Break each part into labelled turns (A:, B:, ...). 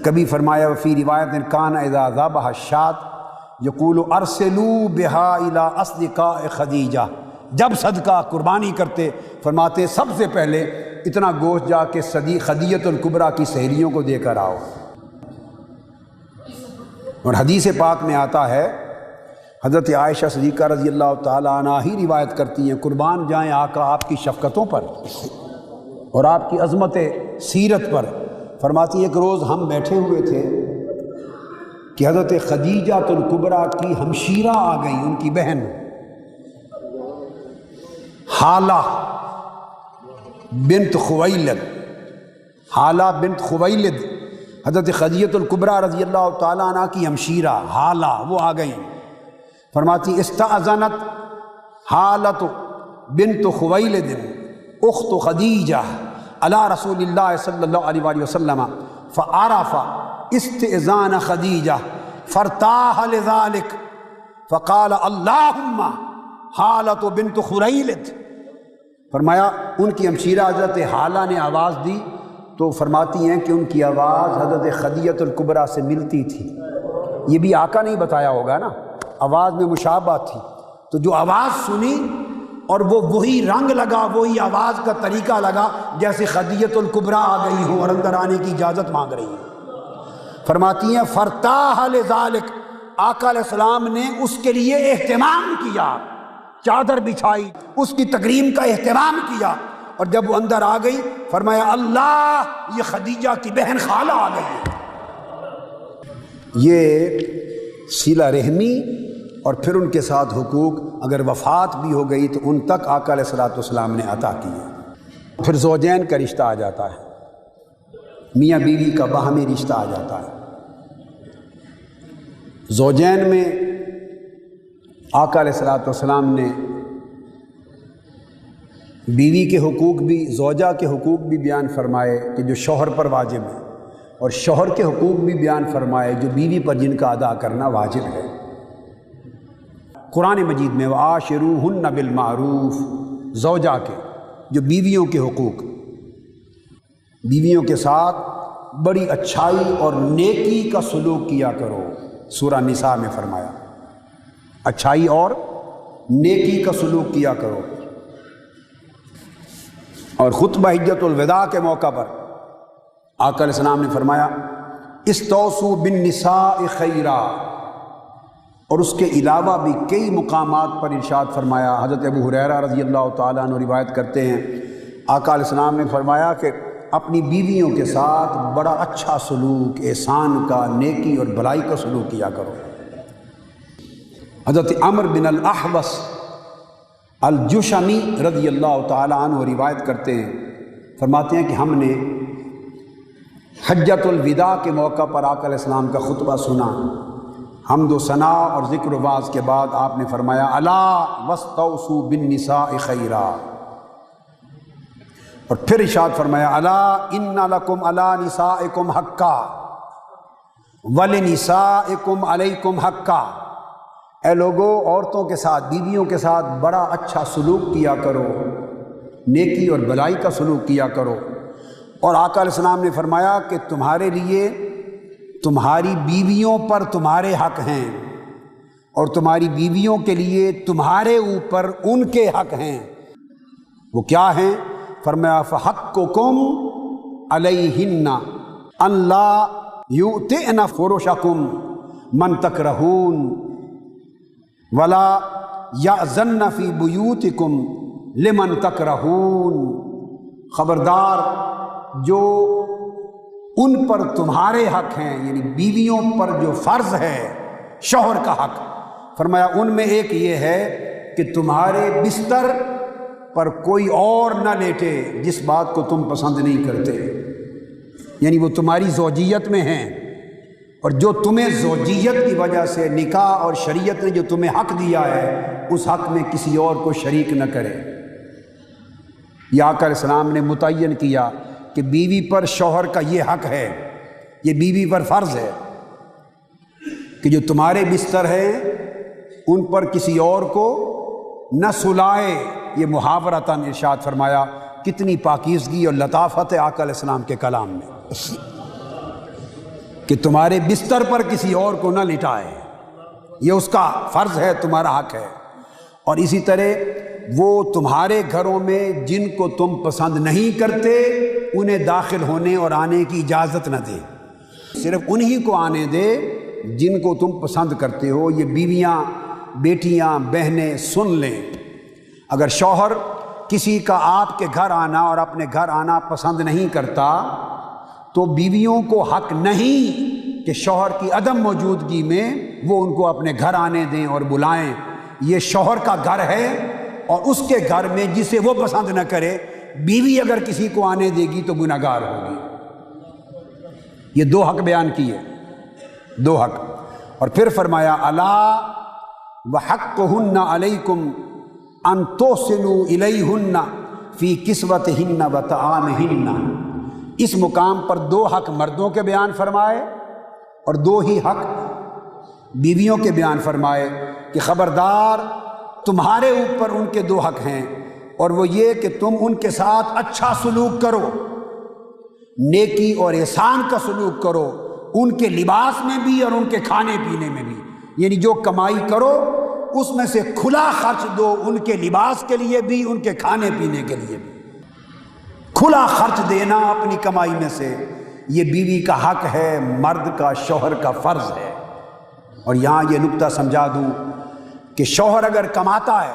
A: کبھی فرمایا وفی روایت کان اذا ذبح الشاة یقول ارسلوا بها الى اصدقاء خدیجہ، جب صدقہ قربانی کرتے فرماتے سب سے پہلے اتنا گوشت جا کے خدیجۃ الکبریٰ کی سہیلیوں کو دے کر آؤ۔ اور حدیث پاک میں آتا ہے، حضرت عائشہ صدیقہ رضی اللہ تعالیٰ عنہ ہی روایت کرتی ہیں، قربان جائیں آقا آپ کی شفقتوں پر اور آپ کی عظمت سیرت پر، فرماتی ہیں ایک روز ہم بیٹھے ہوئے تھے کہ حضرت خدیجہ الکبریٰ کی ہمشیرہ آ گئی، ان کی بہن حالہ بنت خویلد، حالہ بنت خویلد حضرت خدیجہ الکبریٰ رضی اللہ تعالیٰ عنہ کی ہمشیرہ حالہ، وہ آ گئیں۔ فرماتی استأذنت حالۃ بنت خویلد اخت خدیجہ علی رسول اللہ صلی اللہ علیہ وآلہ وسلم فعرف استئذان خدیجہ فارتاح لذلك فقال اللہم حالۃ بنت خویلد۔ فرمایا ان کی ہمشیرہ حضرت حالہ نے آواز دی تو فرماتی ہیں کہ ان کی آواز حضرت خدیجہ الکبریٰ سے ملتی تھی۔ یہ بھی آقا نہیں بتایا ہوگا نا، آواز میں مشابہت تھی، تو جو آواز سنی اور وہ وہی رنگ لگا، وہی آواز کا طریقہ لگا جیسے خدیجہ الکبریٰ آ گئی ہوں اور اندر آنے کی اجازت مانگ رہی ہیں۔ فرماتی ہیں فرتاح لذالک، آقا علیہ السلام نے اس کے لیے اہتمام کیا، چادر بچھائی، اس کی تکریم کا اہتمام کیا، اور جب وہ اندر آ گئی فرمایا اللہ یہ خدیجہ کی بہن خالہ آ گئی ہے۔ یہ صلہ رحمی اور پھر ان کے ساتھ حقوق، اگر وفات بھی ہو گئی تو ان تک آقا علیہ الصلوۃ والسلام نے عطا کیے۔ پھر زوجین کا رشتہ آ جاتا ہے، میاں بیوی کا باہمی رشتہ آ جاتا ہے۔ زوجین میں آقا علیہ الصلوۃ والسلام نے بیوی کے حقوق بھی، زوجہ کے حقوق بھی بیان فرمائے کہ جو شوہر پر واجب ہے، اور شوہر کے حقوق بھی بیان فرمائے جو بیوی پر جن کا ادا کرنا واجب ہے۔ قرآن مجید میں وعاشروہن بالمعروف، زوجہ کے جو بیویوں کے حقوق، بیویوں کے ساتھ بڑی اچھائی اور نیکی کا سلوک کیا کرو، سورہ نساء میں فرمایا اچھائی اور نیکی کا سلوک کیا کرو۔ اور خطبہ حجۃ الوداع کے موقع پر آقا علیہ السلام نے فرمایا استوصوا بالنساء خیرا، اور اس کے علاوہ بھی کئی مقامات پر ارشاد فرمایا۔ حضرت ابو ہریرہ رضی اللہ تعالیٰ عنہ روایت کرتے ہیں، آقا علیہ السلام نے فرمایا کہ اپنی بیویوں کے ساتھ بڑا اچھا سلوک، احسان کا، نیکی اور بھلائی کا سلوک کیا کرو۔ حضرت عمرو بن الاحوص الجشمی رضی اللہ تعالیٰ عنہ روایت کرتے ہیں، فرماتے ہیں کہ ہم نے حجۃ الوداع کے موقع پر آقا علیہ السلام کا خطبہ سنا، حمد و ثناء اور ذکر و واعظ کے بعد آپ نے فرمایا الا واستوصوا بالنساء خیرا، اور پھر ارشاد فرمایا الا ان لکم علی نسائکم حقا ولنسائکم علیکم حقا، اے لوگو عورتوں کے ساتھ، بیویوں کے ساتھ بڑا اچھا سلوک کیا کرو، نیکی اور بھلائی کا سلوک کیا کرو۔ اور آقا علیہ السلام نے فرمایا کہ تمہارے لیے تمہاری بیویوں پر تمہارے حق ہیں، اور تمہاری بیویوں کے لیے تمہارے اوپر ان کے حق ہیں۔ وہ کیا ہیں؟ فرمایا فحقکم علیہن ان لا یؤتئن فرشکم من تکرہون ولا یأذن فی بیوتکم لمن تکرہون، خبردار جو ان پر تمہارے حق ہیں، یعنی بیویوں پر جو فرض ہے شوہر کا حق، فرمایا ان میں ایک یہ ہے کہ تمہارے بستر پر کوئی اور نہ لیٹے جس بات کو تم پسند نہیں کرتے، یعنی وہ تمہاری زوجیت میں ہیں، اور جو تمہیں زوجیت کی وجہ سے نکاح اور شریعت نے جو تمہیں حق دیا ہے اس حق میں کسی اور کو شریک نہ کرے۔ یہ آقا علیہ السلام نے متعین کیا کہ بیوی پر شوہر کا یہ حق ہے، یہ بیوی پر فرض ہے کہ جو تمہارے بستر ہیں ان پر کسی اور کو نہ سلائے۔ یہ محاورتاً ارشاد فرمایا، کتنی پاکیزگی اور لطافت ہے آقا علیہ السلام کے کلام میں۔ کہ تمہارے بستر پر کسی اور کو نہ لٹائے، یہ اس کا فرض ہے، تمہارا حق ہے۔ اور اسی طرح وہ تمہارے گھروں میں جن کو تم پسند نہیں کرتے انہیں داخل ہونے اور آنے کی اجازت نہ دے، صرف انہی کو آنے دے جن کو تم پسند کرتے ہو۔ یہ بیویاں، بیٹیاں، بہنیں سن لیں، اگر شوہر کسی کا آپ کے گھر آنا اور اپنے گھر آنا پسند نہیں کرتا تو بیویوں کو حق نہیں کہ شوہر کی عدم موجودگی میں وہ ان کو اپنے گھر آنے دیں اور بلائیں۔ یہ شوہر کا گھر ہے اور اس کے گھر میں جسے وہ پسند نہ کرے بیوی اگر کسی کو آنے دے گی تو گناہگار ہوگی۔ یہ دو حق بیان کیے، دو حق، اور پھر فرمایا الا وحقهن علیکم ان تحسنوا الیہن فی کسوتہن وطعامہن۔ اس مقام پر دو حق مردوں کے بیان فرمائے اور دو ہی حق بیویوں کے بیان فرمائے کہ خبردار تمہارے اوپر ان کے دو حق ہیں، اور وہ یہ کہ تم ان کے ساتھ اچھا سلوک کرو، نیکی اور احسان کا سلوک کرو، ان کے لباس میں بھی اور ان کے کھانے پینے میں بھی، یعنی جو کمائی کرو اس میں سے کھلا خرچ دو، ان کے لباس کے لیے بھی، ان کے کھانے پینے کے لیے بھی، کھلا خرچ دینا اپنی کمائی میں سے، یہ بیوی کا حق ہے، مرد کا، شوہر کا فرض ہے۔ اور یہاں یہ نکتہ سمجھا دوں کہ شوہر اگر کماتا ہے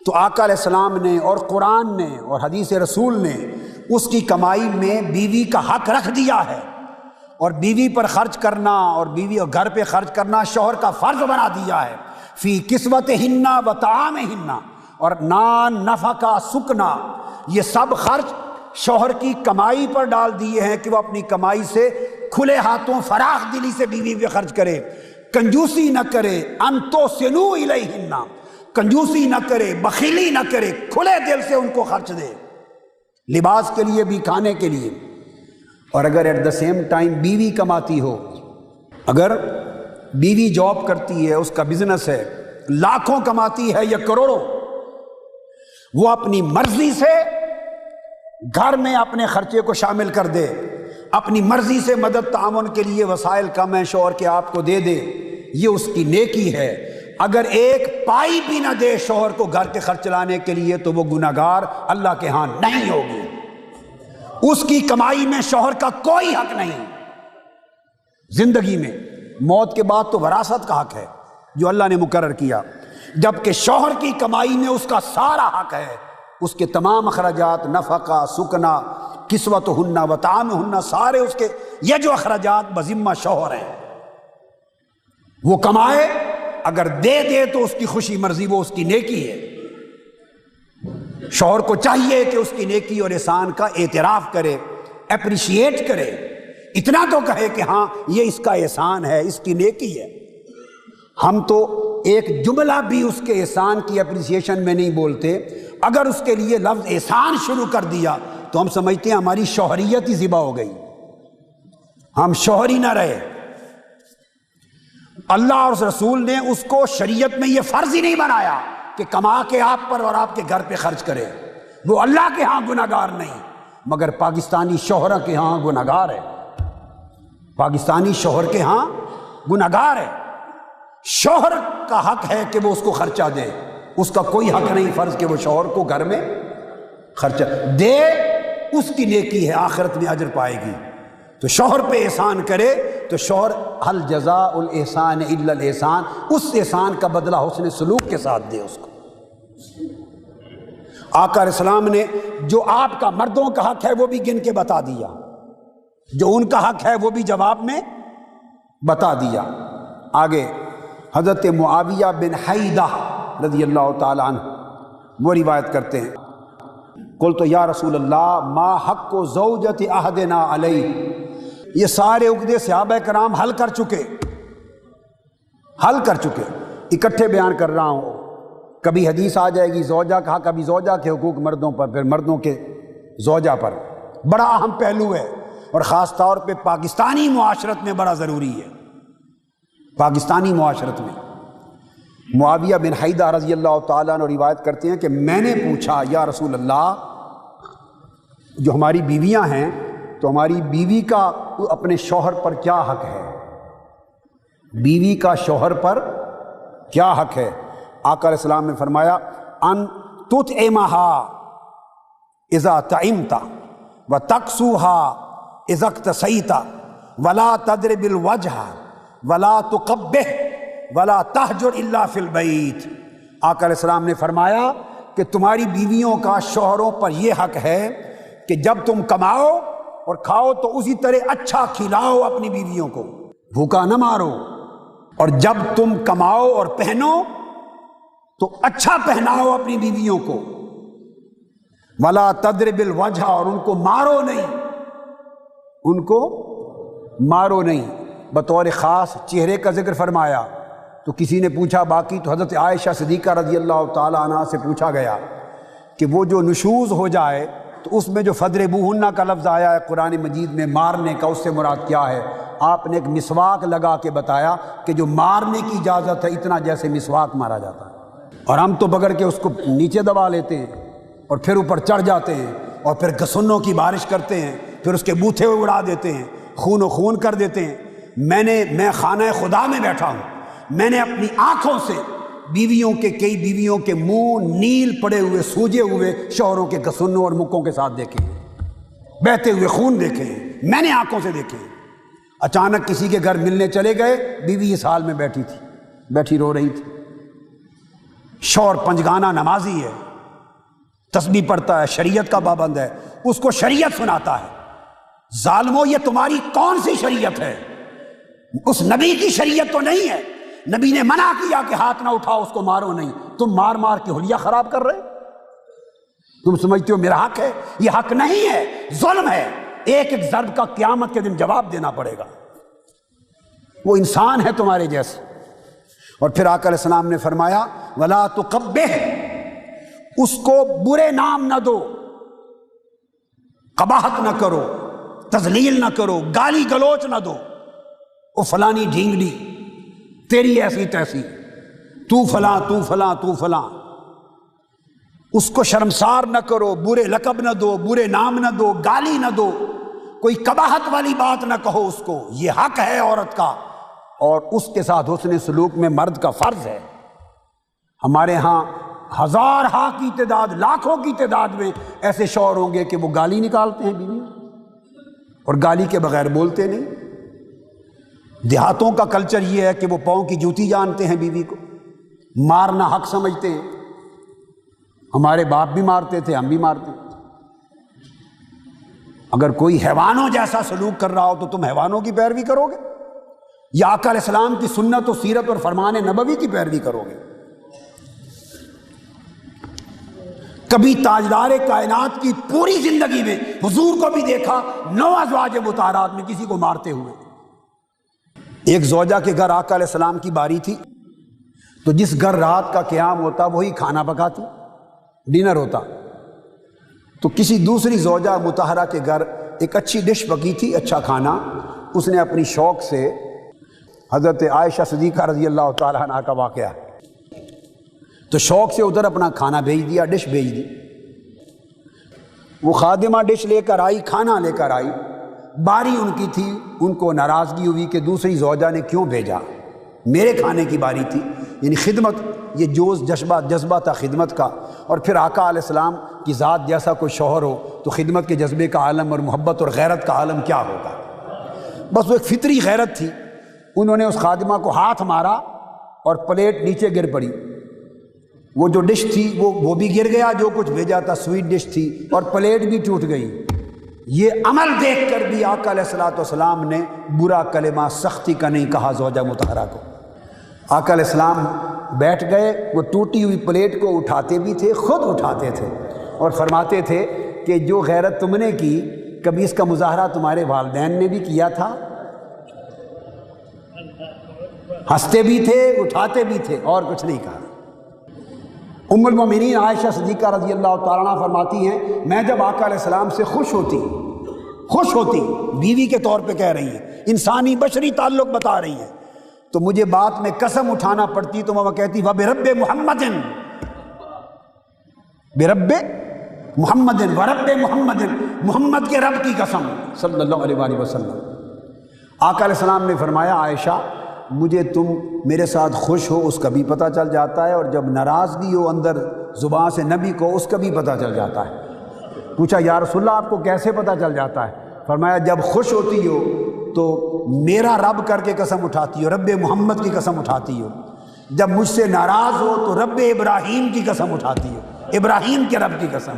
A: تو آقا علیہ السلام نے اور قرآن نے اور حدیث رسول نے اس کی کمائی میں بیوی کا حق رکھ دیا ہے، اور بیوی پر خرچ کرنا اور بیوی اور گھر پہ خرچ کرنا شوہر کا فرض بنا دیا ہے۔ فی کسوتہن و طعامہن، اور نان، نفقہ، سکنا، یہ سب خرچ شوہر کی کمائی پر ڈال دیے ہیں کہ وہ اپنی کمائی سے کھلے ہاتھوں فراخ دلی سے بیوی پہ خرچ کرے، کنجوسی نہ کرے، ان تحسنوا الیہن، کنجوسی نہ کرے، بخیلی نہ کرے، کھلے دل سے ان کو خرچ دے، لباس کے لیے بھی، کھانے کے لیے۔ اور اگر ایٹ دا سیم ٹائم بیوی کماتی ہو، اگر بیوی جاب کرتی ہے، اس کا بزنس ہے، لاکھوں کماتی ہے یا کروڑوں، وہ اپنی مرضی سے گھر میں اپنے خرچے کو شامل کر دے، اپنی مرضی سے مدد تعاون کے لیے وسائل کم ہیں شوہر کے آپ کو دے دے، یہ اس کی نیکی ہے۔ اگر ایک پائی بھی نہ دے شوہر کو گھر کے خرچ چلانے کے لیے تو وہ گناہگار اللہ کے ہاں نہیں ہوگی، اس کی کمائی میں شوہر کا کوئی حق نہیں۔ زندگی میں، موت کے بعد تو وراثت کا حق ہے جو اللہ نے مقرر کیا، جبکہ شوہر کی کمائی میں اس کا سارا حق ہے، اس کے تمام اخراجات، نفقہ، سکنا، کسوتہن و طعامہن، سارے اس کے یہ جو اخراجات بذمہ شوہر ہیں، وہ کمائے، اگر دے دے تو اس کی خوشی مرضی، وہ اس کی نیکی ہے۔ شوہر کو چاہیے کہ اس کی نیکی اور احسان کا اعتراف کرے، اپریشیٹ کرے، اتنا تو کہے کہ ہاں یہ اس کا احسان ہے، اس کی نیکی ہے۔ ہم تو ایک جملہ بھی اس کے احسان کی اپریسیشن میں نہیں بولتے، اگر اس کے لیے لفظ احسان شروع کر دیا تو ہم سمجھتے ہیں ہماری شوہریت ہی ذبح ہو گئی، ہم شوہر ہی نہ رہے۔ اللہ اور اس رسول نے اس کو شریعت میں یہ فرض ہی نہیں بنایا کہ کما کے آپ پر اور آپ کے گھر پہ خرچ کرے، وہ اللہ کے ہاں گناہگار نہیں، مگر پاکستانی شوہر کے ہاں گناہگار ہے، پاکستانی شوہر کے ہاں گناہگار ہے۔ شوہر کا حق ہے کہ وہ اس کو خرچہ دے، اس کا کوئی حق نہیں فرض کہ وہ شوہر کو گھر میں خرچہ دے، اس کی نیکی ہے، آخرت میں اجر پائے گی۔ تو شوہر پہ احسان کرے تو شوہر هل جزاء الاحسان الا الاحسان، اس احسان کا بدلہ حسن سلوک کے ساتھ دے اس کو۔ آقا علیہ السلام نے جو آپ کا مردوں کا حق ہے وہ بھی گن کے بتا دیا، جو ان کا حق ہے وہ بھی جواب میں بتا دیا۔ آگے حضرت معاویہ بن حیدہ رضی اللہ تعالی عنہ وہ روایت کرتے ہیں، قلت یا رسول اللہ ما حق زوجۃ احدنا علیہ۔ یہ سارے عقدے صحابہ کرام حل کر چکے، اکٹھے بیان کر رہا ہوں۔ کبھی حدیث آ جائے گی زوجہ کا حق، کبھی زوجہ کے حقوق مردوں پر، پھر مردوں کے زوجہ پر، بڑا اہم پہلو ہے اور خاص طور پہ پاکستانی معاشرت میں بڑا ضروری ہے۔ پاکستانی معاشرت میں معاویہ بن حیدہ رضی اللہ تعالیٰ عنہ روایت کرتے ہیں کہ میں نے پوچھا یا رسول اللہ، جو ہماری بیویاں ہیں تو ہماری بیوی کا اپنے شوہر پر کیا حق ہے؟ بیوی کا شوہر پر کیا حق ہے؟ آقا علیہ السلام نے فرمایا ان تطعمها اذا طعمت وتکسوها اذا اکتسیت ولا تضرب الوجہ ولا تقبح ولا تہجر الا فی البیت۔ آقا علیہ السلام نے فرمایا کہ تمہاری بیویوں کا شوہروں پر یہ حق ہے کہ جب تم کماؤ اور کھاؤ تو اسی طرح اچھا کھلاؤ اپنی بیویوں کو، بھوکا نہ مارو، اور جب تم کماؤ اور پہنو تو اچھا پہناؤ اپنی بیویوں کو، ولا تضرب الوجہ، اور ان کو مارو نہیں، ان کو مارو نہیں۔ بطور خاص چہرے کا ذکر فرمایا تو کسی نے پوچھا، باقی تو حضرت عائشہ صدیقہ رضی اللہ تعالیٰ عنہ سے پوچھا گیا کہ وہ جو نشوز ہو جائے تو اس میں جو فضربوہن کا لفظ آیا ہے قرآن مجید میں مارنے کا، اس سے مراد کیا ہے؟ آپ نے ایک مسواک لگا کے بتایا کہ جو مارنے کی اجازت ہے اتنا جیسے مسواک مارا جاتا ہے، اور ہم تو بگڑ کے اس کو نیچے دبا لیتے ہیں اور پھر اوپر چڑھ جاتے ہیں اور پھر گسنوں کی بارش کرتے ہیں، پھر اس کے بوتھے اڑا دیتے ہیں، خون و خون کر دیتے ہیں۔ میں خانہ خدا میں بیٹھا ہوں، میں نے اپنی آنکھوں سے کئی بیویوں کے منہ نیل پڑے ہوئے سوجے ہوئے شوہروں کے گسنوں اور مکوں کے ساتھ دیکھے ہیں، بہتے ہوئے خون دیکھے ہیں، میں نے آنکھوں سے دیکھے ہیں۔ اچانک کسی کے گھر ملنے چلے گئے، بیوی اس حال میں بیٹھی تھی، بیٹھی رو رہی تھی، شوہر پنجگانہ نمازی ہے، تسبیح پڑھتا ہے، شریعت کا پابند ہے، اس کو شریعت سناتا ہے۔ ظالمو، یہ تمہاری کون سی شریعت ہے؟ اس نبی کی شریعت تو نہیں ہے، نبی نے منع کیا کہ ہاتھ نہ اٹھاؤ، اس کو مارو نہیں، تم مار مار کے حلیہ خراب کر رہے، تم سمجھتے ہو میرا حق ہے؟ یہ حق نہیں ہے، ظلم ہے۔ ایک ایک ضرب کا قیامت کے دن جواب دینا پڑے گا، وہ انسان ہے تمہارے جیسے۔ اور پھر آقا علیہ السلام نے فرمایا ولا تقبح، اس کو برے نام نہ دو، قباحت نہ کرو، تذلیل نہ کرو، گالی گلوچ نہ دو، او فلانی ڈھینگلی، تیری ایسی تیسی، تو فلاں تو فلاں تو فلاں، اس کو شرمسار نہ کرو، برے لقب نہ دو، برے نام نہ دو، گالی نہ دو، کوئی قباحت والی بات نہ کہو اس کو، یہ حق ہے عورت کا، اور اس کے ساتھ حسن سلوک میں مرد کا فرض ہے۔ ہمارے ہاں ہزارہا کی تعداد، لاکھوں کی تعداد میں ایسے شوہر ہوں گے کہ وہ گالی نکالتے ہیں بیوی اور گالی کے بغیر بولتے نہیں۔ دیہاتوں کا کلچر یہ ہے کہ وہ پاؤں کی جوتی جانتے ہیں، بیوی کو مارنا حق سمجھتے ہیں۔ ہمارے باپ بھی مارتے تھے، ہم بھی مارتے تھے۔ اگر کوئی حیوانوں جیسا سلوک کر رہا ہو تو تم حیوانوں کی پیروی کرو گے یا آقا علیہ السلام کی سنت و سیرت اور فرمان نبوی کی پیروی کرو گے؟ کبھی تاجدار کائنات کی پوری زندگی میں حضور کو بھی دیکھا 9 ازواج مطہرات میں کسی کو مارتے ہوئے۔ ایک زوجہ کے گھر آقا علیہ السلام کی باری تھی، تو جس گھر رات کا قیام ہوتا وہی کھانا پکاتی، ڈنر ہوتا، تو کسی دوسری زوجہ مطہرہ کے گھر ایک اچھی ڈش پکی تھی، اچھا کھانا، اس نے اپنی شوق سے، حضرت عائشہ صدیقہ رضی اللہ تعالیٰ عنہ کا واقعہ، تو شوق سے ادھر اپنا کھانا بھیج دیا، ڈش بھیج دی۔ وہ خادمہ ڈش لے کر آئی، کھانا لے کر آئی، باری ان کی تھی، ان کو ناراضگی ہوئی کہ دوسری زوجہ نے کیوں بھیجا، میرے کھانے کی باری تھی۔ یعنی خدمت، یہ جذبہ تھا خدمت کا۔ اور پھر آقا علیہ السلام کی ذات جیسا کوئی شوہر ہو تو خدمت کے جذبے کا عالم اور محبت اور غیرت کا عالم کیا ہوگا؟ بس وہ ایک فطری غیرت تھی۔ انہوں نے اس خادمہ کو ہاتھ مارا اور پلیٹ نیچے گر پڑی، وہ جو ڈش تھی وہ بھی گر گیا، جو کچھ بھیجا تھا سویٹ ڈش تھی، اور پلیٹ بھی ٹوٹ گئی۔ یہ عمل دیکھ کر بھی آقا علیہ السلام نے برا کلمہ سختی کا نہیں کہا زوجہ مطہرہ کو۔ آقا علیہ السلام بیٹھ گئے، وہ ٹوٹی ہوئی پلیٹ کو اٹھاتے بھی تھے، خود اٹھاتے تھے، اور فرماتے تھے کہ جو غیرت تم نے کی، کبھی اس کا مظاہرہ تمہارے والدین نے بھی کیا تھا؟ ہنستے بھی تھے، اٹھاتے بھی تھے، اور کچھ نہیں کہا۔ ام المومنین عائشہ صدیقہ رضی اللہ تعالیٰ عنہ فرماتی ہیں، میں جب آقا علیہ السلام سے خوش ہوتی، بیوی کے طور پہ کہہ رہی ہیں، انسانی بشری تعلق بتا رہی ہیں، تو مجھے بات میں قسم اٹھانا پڑتی، تو میں کہتی وَبِرَبِّ مُحَمَّدٍ، بِرَبِّ محمد و رب محمد، محمد کے رب کی قسم صلی اللہ علیہ وآلہ وسلم۔ آقا علیہ السلام نے فرمایا عائشہ مجھے تم میرے ساتھ خوش ہو اس کا بھی پتہ چل جاتا ہے، اور جب ناراضگی ہو اندر زبان سے نبی کو اس کا بھی پتہ چل جاتا ہے۔ پوچھا یا رسول اللہ آپ کو کیسے پتہ چل جاتا ہے؟ فرمایا جب خوش ہوتی ہو تو میرا رب کر کے قسم اٹھاتی ہو، رب محمد کی قسم اٹھاتی ہو، جب مجھ سے ناراض ہو تو رب ابراہیم کی قسم اٹھاتی ہو، ابراہیم کے رب کی قسم،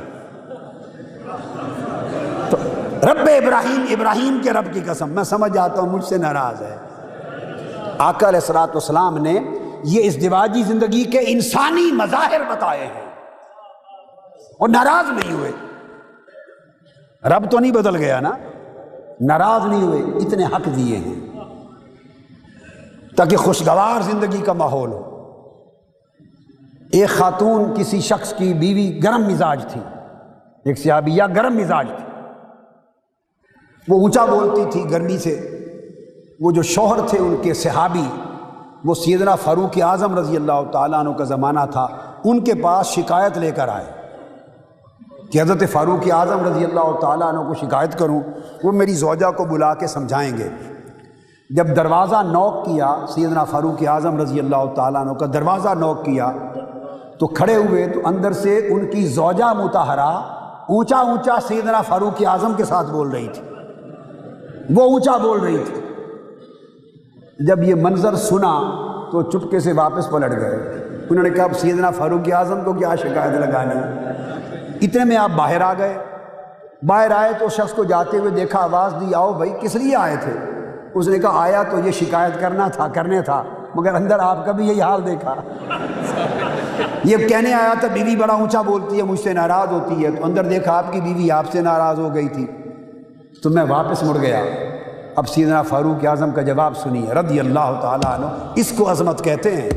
A: تو رب ابراہیم، ابراہیم کے رب کی قسم، میں سمجھ جاتا ہوں مجھ سے ناراض ہے۔ آقا علیہ الصلوۃ والسلام نے یہ ازدواجی زندگی کے انسانی مظاہر بتائے ہیں اور ناراض نہیں ہوئے۔ رب تو نہیں بدل گیا نا، ناراض نہیں ہوئے، اتنے حق دیے ہیں تاکہ خوشگوار زندگی کا ماحول ہو۔ ایک خاتون کسی شخص کی بیوی گرم مزاج تھی، ایک صحابیہ گرم مزاج تھی، وہ اونچا بولتی تھی گرمی سے۔ وہ جو شوہر تھے ان کے صحابی، وہ سیدنا فاروق اعظم رضی اللہ تعالیٰ عنہ کا زمانہ تھا، ان کے پاس شکایت لے کر آئے کہ حضرت فاروق اعظم رضی اللہ تعالیٰ عنہ کو شکایت کروں، وہ میری زوجہ کو بلا کے سمجھائیں گے۔ جب دروازہ نوک کیا، سیدنا فاروق اعظم رضی اللہ تعالیٰ عنہ کا دروازہ نوک کیا تو کھڑے ہوئے تو اندر سے ان کی زوجہ مطہرہ اونچا اونچا سیدنا فاروق اعظم کے ساتھ بول رہی تھی، وہ اونچا بول رہی تھی۔ جب یہ منظر سنا تو چپکے سے واپس پلٹ گئے۔ انہوں نے کہا اب سیدنا فاروق اعظم کو کیا شکایت لگانی؟ اتنے میں آپ باہر آ گئے۔ باہر آئے تو شخص کو جاتے ہوئے دیکھا، آواز دی آؤ بھائی کس لیے آئے تھے؟ اس نے کہا آیا تو یہ شکایت کرنے تھا، مگر اندر آپ کا بھی یہی حال دیکھا۔ یہ کہنے آیا تھا بیوی بڑا اونچا بولتی ہے، مجھ سے ناراض ہوتی ہے، تو اندر دیکھا آپ کی بیوی آپ سے ناراض ہو گئی تھی، تو میں واپس مڑ گیا۔ اب سیدنا فاروق اعظم کا جواب سنیے رضی اللہ تعالیٰ عنہ، اس کو عظمت کہتے ہیں،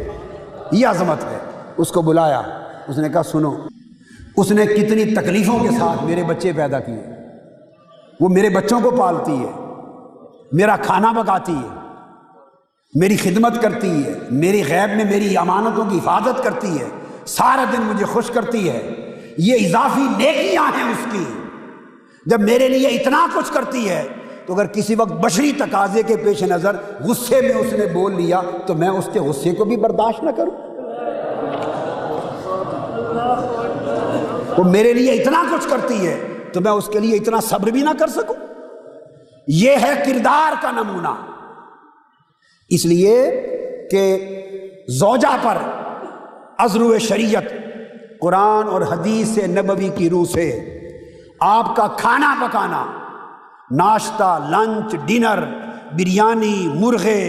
A: یہ عظمت ہے۔ اس کو بلایا، اس نے کہا سنو، اس نے کتنی تکلیفوں کے ساتھ میرے بچے پیدا کیے، وہ میرے بچوں کو پالتی ہے، میرا کھانا پکاتی ہے، میری خدمت کرتی ہے، میری غیب میں میری امانتوں کی حفاظت کرتی ہے، سارا دن مجھے خوش کرتی ہے، یہ اضافی نیکیاں ہیں اس کی۔ جب میرے لیے اتنا کچھ کرتی ہے تو اگر کسی وقت بشری تقاضے کے پیش نظر غصے میں اس نے بول لیا تو میں اس کے غصے کو بھی برداشت نہ کروں؟ وہ میرے لیے اتنا کچھ کرتی ہے تو میں اس کے لیے اتنا صبر بھی نہ کر سکوں؟ یہ ہے کردار کا نمونہ۔ اس لیے کہ زوجہ پر ازرو شریعت قرآن اور حدیث نبوی کی روح سے آپ کا کھانا پکانا، ناشتہ، لنچ، ڈنر، بریانی، مرغے،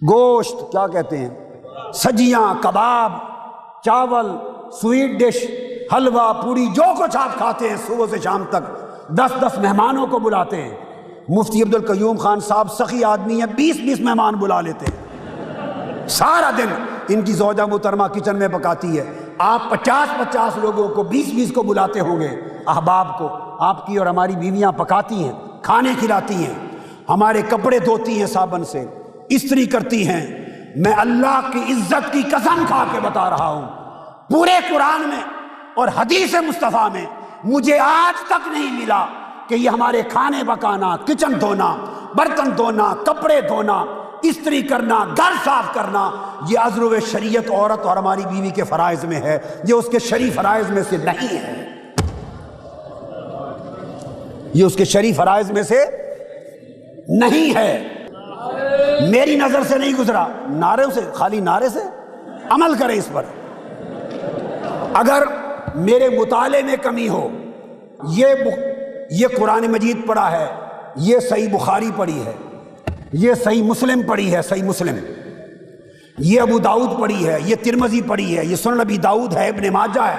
A: گوشت، کیا کہتے ہیں، سجیاں، کباب، چاول، سویٹ ڈش، حلوہ، پوری، جو کچھ آپ کھاتے ہیں صبح سے شام تک، 10 مہمانوں کو بلاتے ہیں۔ مفتی عبدالقیوم خان صاحب سخی آدمی ہیں، 20 مہمان بلا لیتے ہیں، سارا دن ان کی زوجہ محترمہ کچن میں پکاتی ہے۔ آپ 50 لوگوں کو، 20 کو بلاتے ہوں گے، احباب کو۔ آپ کی اور ہماری بیویاں پکاتی ہیں، کھانے کھلاتی ہیں، ہمارے کپڑے دھوتی ہیں صابن سے، استری کرتی ہیں۔ میں اللہ کی عزت کی قسم کھا کے بتا رہا ہوں، پورے قرآن میں اور حدیث مصطفیٰ میں مجھے آج تک نہیں ملا کہ یہ ہمارے کھانے پکانا، کچن دھونا، برتن دھونا، کپڑے دھونا، استری کرنا، گھر صاف کرنا، یہ عذر و شریعت عورت اور ہماری بیوی کے فرائض میں ہے، یہ اس کے شریف فرائض میں سے نہیں ہے، یہ اس کے شریف فرائض میں سے نہیں ہے۔ میری نظر سے نہیں گزرا، نعرے سے، خالی نعرے سے عمل کریں اس پر۔ اگر میرے مطالعے میں کمی ہو، یہ قرآن مجید پڑھا ہے، یہ صحیح بخاری پڑھی ہے، یہ صحیح مسلم پڑھی ہے، صحیح مسلم، یہ ابو داؤد پڑھی ہے، یہ ترمذی پڑھی ہے، یہ سنن ابی داؤد ہے، ابن ماجہ ہے،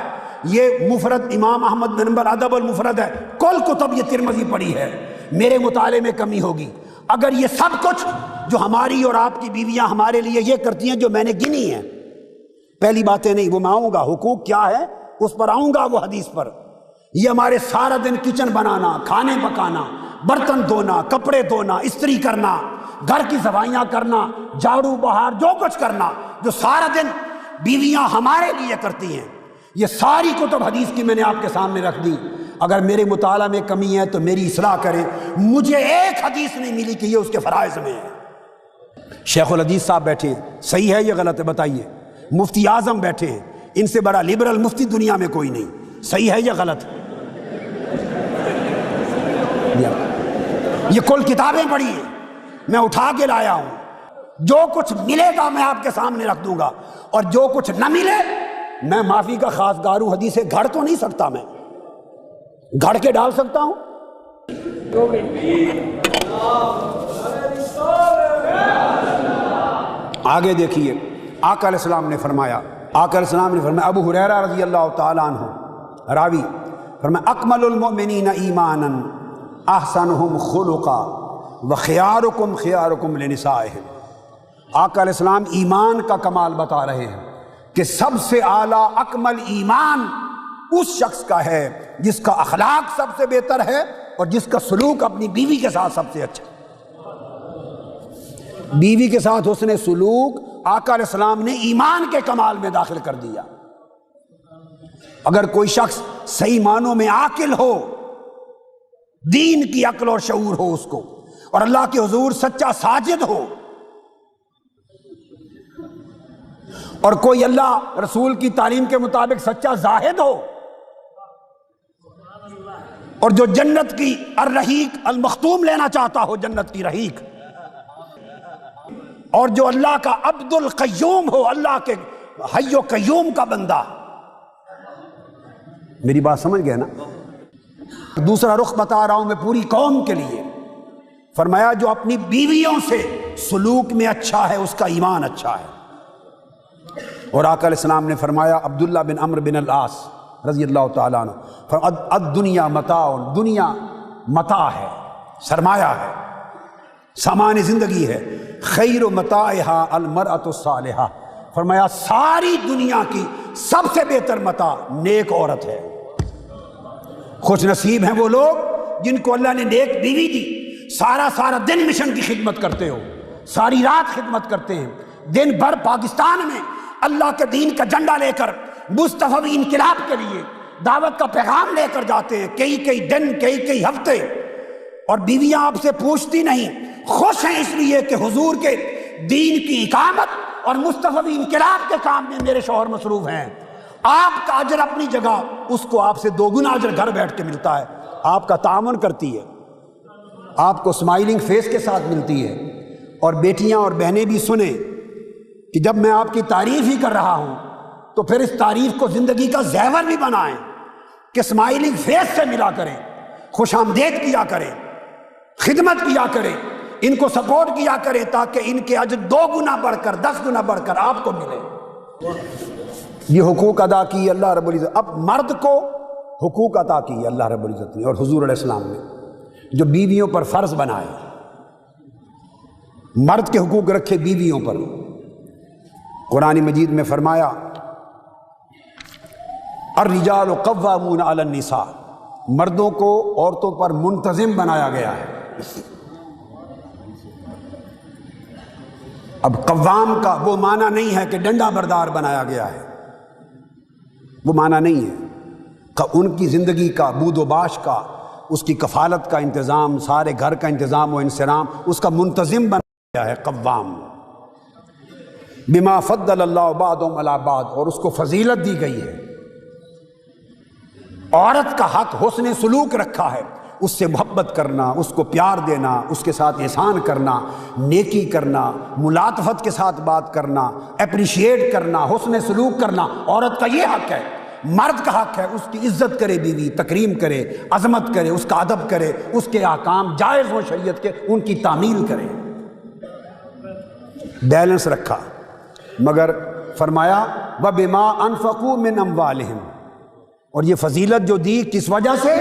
A: یہ مفرد امام احمد بن حنبل ادب المفرد ہے، کل کتب یہ ترمذی پڑھی ہے۔ میرے مطالعے میں کمی ہوگی۔ اگر یہ سب کچھ جو ہماری اور آپ کی بیویاں ہمارے لیے یہ کرتی ہیں جو میں نے گنی ہیں، پہلی باتیں نہیں، وہ میں آؤں گا، حقوق کیا ہے اس پر آؤں گا، وہ حدیث پر، یہ ہمارے سارا دن کچن بنانا، کھانے پکانا، برتن دھونا، کپڑے دھونا، استری کرنا، گھر کی صفائیاں کرنا، جھاڑو بہار، جو کچھ کرنا جو سارا دن بیویاں ہمارے لیے کرتی ہیں، یہ ساری کتب حدیث کی میں نے آپ کے سامنے رکھ دی، اگر میرے مطالعہ میں کمی ہے تو میری اصلاح کریں۔ مجھے ایک حدیث نہیں ملی کہ یہ اس کے فرائض میں ہے۔ شیخ الحدیث صاحب بیٹھے ہیں، صحیح ہے یہ غلط ہے بتائیے؟ مفتی اعظم بیٹھے ہیں، ان سے بڑا لبرل مفتی دنیا میں کوئی نہیں، صحیح ہے یا غلط؟ یہ کل کتابیں پڑھی ہیں، میں اٹھا کے لایا ہوں۔ جو کچھ ملے گا میں آپ کے سامنے رکھ دوں گا، اور جو کچھ نہ ملے میں معافی کا خواستگار ہوں۔ حدیثیں گھڑ تو نہیں سکتا، میں گھڑ کے ڈال سکتا ہوں؟ آگے دیکھیے، آقا علیہ السلام نے فرمایا، ابو ہریرہ رضی اللہ تعالیٰ عنہ راوی فرمایا اکمل المؤمنین ایمانا احسنہم خلقا وخیارکم خیارکم لنسائہم۔ آقا علیہ السلام ایمان کا کمال بتا رہے ہیں کہ سب سے اعلیٰ اکمل ایمان اس شخص کا ہے جس کا اخلاق سب سے بہتر ہے اور جس کا سلوک اپنی بیوی کے ساتھ سب سے اچھا ہے۔ بیوی کے ساتھ حسن سلوک آقا علیہ السلام نے ایمان کے کمال میں داخل کر دیا۔ اگر کوئی شخص صحیح معنوں میں عاقل ہو، دین کی عقل اور شعور ہو اس کو، اور اللہ کے حضور سچا ساجد ہو، اور کوئی اللہ رسول کی تعلیم کے مطابق سچا زاہد ہو، اور جو جنت کی الرحیق المختوم لینا چاہتا ہو، جنت کی رحیق، اور جو اللہ کا عبد القیوم ہو، اللہ کے حی و قیوم کا بندہ۔ میری بات سمجھ گئے نا؟ دوسرا رخ بتا رہا ہوں میں پوری قوم کے لیے۔ فرمایا جو اپنی بیویوں سے سلوک میں اچھا ہے اس کا ایمان اچھا ہے۔ اور آقا علیہ السلام نے فرمایا، عبداللہ بن عمرو بن العاص رضی اللہ تعالیٰ عنہ، الدنیا متاع، دنیا متاع ہے، سرمایہ ہے، سامان زندگی ہے، خیر متاعہا المرأۃ الصالحہ۔ فرمایا ساری دنیا کی سب سے بہتر متاع نیک عورت ہے۔ خوش نصیب ہیں وہ لوگ جن کو اللہ نے نیک بیوی دی۔ سارا دن مشن کی خدمت کرتے ہو، ساری رات خدمت کرتے ہیں، دن بھر پاکستان میں اللہ کے دین کا جھنڈا لے کر مصطفی انقلاب کے لیے دعوت کا پیغام لے کر جاتے ہیں، کئی دن کئی ہفتے، اور بیویاں آپ سے پوچھتی نہیں، خوش ہیں اس لیے کہ حضور کے دین کی اقامت اور مصطفی انقلاب کے کام میں میرے شوہر مصروف ہیں۔ آپ کا اجر اپنی جگہ، اس کو آپ سے 2 گنا اجر گھر بیٹھ کے ملتا ہے، آپ کا تعاون کرتی ہے، آپ کو اسمائلنگ فیس کے ساتھ ملتی ہے۔ اور بیٹیاں اور بہنیں بھی سنیں کہ جب میں آپ کی تعریف ہی کر رہا ہوں تو پھر اس تعریف کو زندگی کا زیور بھی بنائیں کہ اسمائلنگ فیس سے ملا کریں، خوش آمدید کیا کریں، خدمت کیا کریں، ان کو سپورٹ کیا کریں، تاکہ ان کے اجر 2 گنا بڑھ کر 10 گنا بڑھ کر آپ کو ملے۔ یہ حقوق ادا کی اللہ رب العزت۔ اب مرد کو حقوق عطا کی اللہ رب العزت نے اور حضور علیہ السلام نے، جو بیویوں پر فرض بنائے۔ مرد کے حقوق رکھے بیویوں پر۔ قرآن مجید میں فرمایا الرجال قوامون علی النساء، مردوں کو عورتوں پر منتظم بنایا گیا ہے۔ اب قوام کا وہ معنی نہیں ہے کہ ڈنڈا بردار بنایا گیا ہے، وہ معنی نہیں ہے کہ ان کی زندگی کا بود و باش کا، اس کی کفالت کا انتظام، سارے گھر کا انتظام و انصرام اس کا منتظم بنایا گیا ہے قوام۔ بما فضل اللہ بعضهم علی بعض، اور اس کو فضیلت دی گئی ہے۔ عورت کا حق حسن سلوک رکھا ہے، اس سے محبت کرنا، اس کو پیار دینا، اس کے ساتھ احسان کرنا، نیکی کرنا، ملاطفت کے ساتھ بات کرنا، اپریشیٹ کرنا، حسن سلوک کرنا، عورت کا یہ حق ہے۔ مرد کا حق ہے اس کی عزت کرے بیوی، تکریم کرے، عظمت کرے، اس کا ادب کرے، اس کے احکام جائز ہوں شریعت کے ان کی تعمیل کرے۔ بیلنس رکھا، مگر فرمایا وَبِمَا أَنفَقُوا مِنْ أَمْوَالِهِمْ، اور یہ فضیلت جو دی کس وجہ سے؟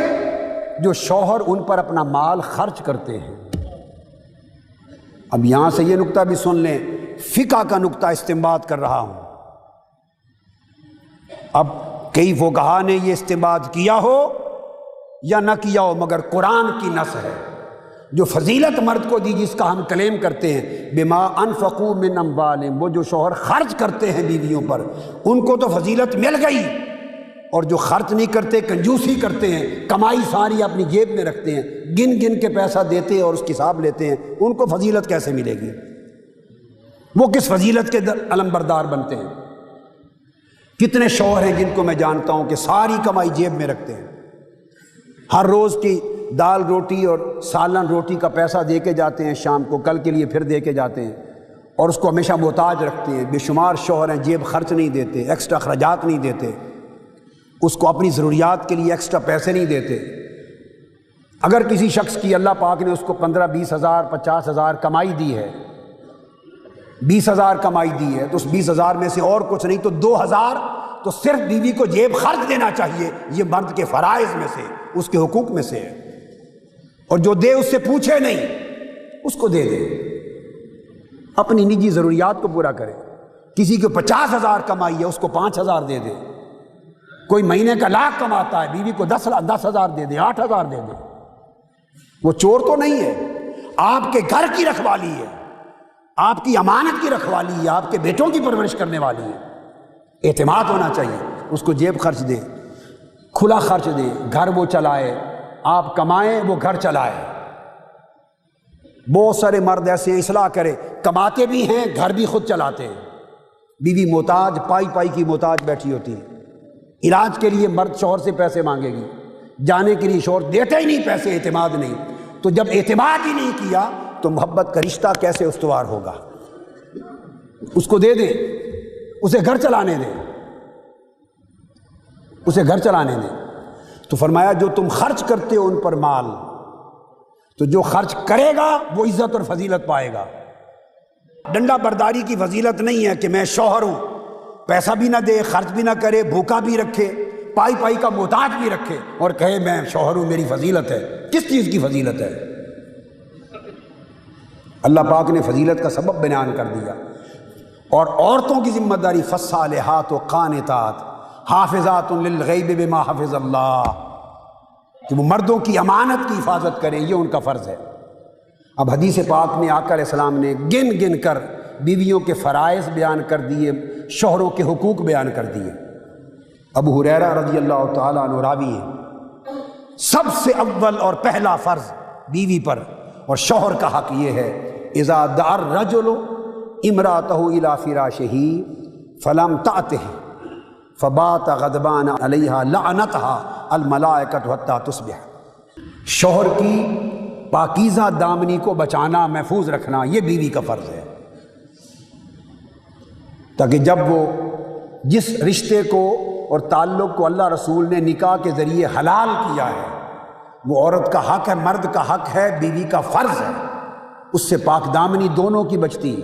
A: جو شوہر ان پر اپنا مال خرچ کرتے ہیں۔ اب یہاں سے یہ نکتہ بھی سن لیں، فقہ کا نکتہ استنباط کر رہا ہوں۔ اب کئی فقہا نے یہ استنباط کیا ہو یا نہ کیا ہو، مگر قرآن کی نص ہے جو فضیلت مرد کو دی، جس کا ہم کلیم کرتے ہیں بما انفقوا من اموالہم، وہ جو شوہر خرچ کرتے ہیں بیویوں پر، ان کو تو فضیلت مل گئی، اور جو خرچ نہیں کرتے، کنجوسی کرتے ہیں، کمائی ساری اپنی جیب میں رکھتے ہیں، گن گن کے پیسہ دیتے ہیں اور اس کی حساب لیتے ہیں، ان کو فضیلت کیسے ملے گی؟ وہ کس فضیلت کے علم بردار بنتے ہیں؟ کتنے شوہر ہیں جن کو میں جانتا ہوں کہ ساری کمائی جیب میں رکھتے ہیں، ہر روز کی دال روٹی اور سالن روٹی کا پیسہ دے کے جاتے ہیں، شام کو کل کے لیے پھر دے کے جاتے ہیں، اور اس کو ہمیشہ محتاج رکھتے ہیں۔ بے شمار شوہر ہیں جیب خرچ نہیں دیتے، ایکسٹرا اخراجات نہیں دیتے، اس کو اپنی ضروریات کے لیے ایکسٹرا پیسے نہیں دیتے۔ اگر کسی شخص کی اللہ پاک نے اس کو 15-20 ہزار 50 ہزار کمائی دی ہے، 20 ہزار کمائی دی ہے، تو اس 20 ہزار میں سے اور کچھ نہیں تو 2,000 تو صرف بیوی کو جیب خرچ دینا چاہیے۔ یہ مرد کے فرائض میں سے، اس کے حقوق میں سے ہے، اور جو دے اس سے پوچھے نہیں، اس کو دے دے، اپنی نجی ضروریات کو پورا کرے۔ کسی کو 50 ہزار کمائی ہے، اس کو 5 ہزار دے دے۔ کوئی مہینے کا 1,00,000 کماتا ہے، بیوی کو 10 ہزار دے دے، 8 ہزار دے دے۔ وہ چور تو نہیں ہے، آپ کے گھر کی رکھوالی ہے، آپ کی امانت کی رکھوالی ہے، آپ کے بیٹوں کی پرورش کرنے والی ہے۔ اعتماد ہونا چاہیے، اس کو جیب خرچ دے، کھلا خرچ دے، گھر وہ چلائے، آپ کمائیں وہ گھر چلائے۔ بہت سارے مرد ایسے اصلاح کرے، کماتے بھی ہیں گھر بھی خود چلاتے ہیں، بیوی محتاج پائی پائی کی محتاج بیٹھی ہوتی ہے۔ علاج کے لیے مرد شوہر سے پیسے مانگے گی، جانے کے لیے شوہر دیتے ہی نہیں پیسے، اعتماد نہیں۔ تو جب اعتماد ہی نہیں کیا تو محبت کا رشتہ کیسے استوار ہوگا؟ اس کو دے دے، اسے گھر چلانے دے، اسے گھر چلانے دے۔ تو فرمایا جو تم خرچ کرتے ہو ان پر مال، تو جو خرچ کرے گا وہ عزت اور فضیلت پائے گا۔ ڈنڈا برداری کی فضیلت نہیں ہے کہ میں شوہر ہوں، پیسہ بھی نہ دے، خرچ بھی نہ کرے، بھوکا بھی رکھے، پائی پائی کا محتاج بھی رکھے، اور کہے میں شوہر ہوں میری فضیلت ہے۔ کس چیز کی فضیلت ہے؟ اللہ پاک نے فضیلت کا سبب بیان کر دیا۔ اور عورتوں کی ذمہ داری فالصالحات قانتات حافظات للغیب بما حفظ اللہ، کہ وہ مردوں کی امانت کی حفاظت کریں، یہ ان کا فرض ہے۔ اب حدیث پاک میں آقا علیہ السلام نے گن گن کر بیویوں کے فرائض بیان کر دیے، شوہروں کے حقوق بیان کر دیے۔ ابو ہریرہ رضی اللہ تعالیٰ عنہ راوی ہیں، سب سے اول اور پہلا فرض بیوی پر اور شوہر کا حق یہ ہے، اذا دعا الرجل امرأتہ الی فراشہ فلم تأتہ فبات غضبان علیہا لعنتہا الملائکۃ حتی تصبح۔ شوہر کی پاکیزہ دامنی کو بچانا، محفوظ رکھنا، یہ بیوی کا فرض ہے، تاکہ جب وہ جس رشتے کو اور تعلق کو اللہ رسول نے نکاح کے ذریعے حلال کیا ہے، وہ عورت کا حق ہے، مرد کا حق ہے، بیوی کا فرض ہے، اس سے پاک دامنی دونوں کی بچتی۔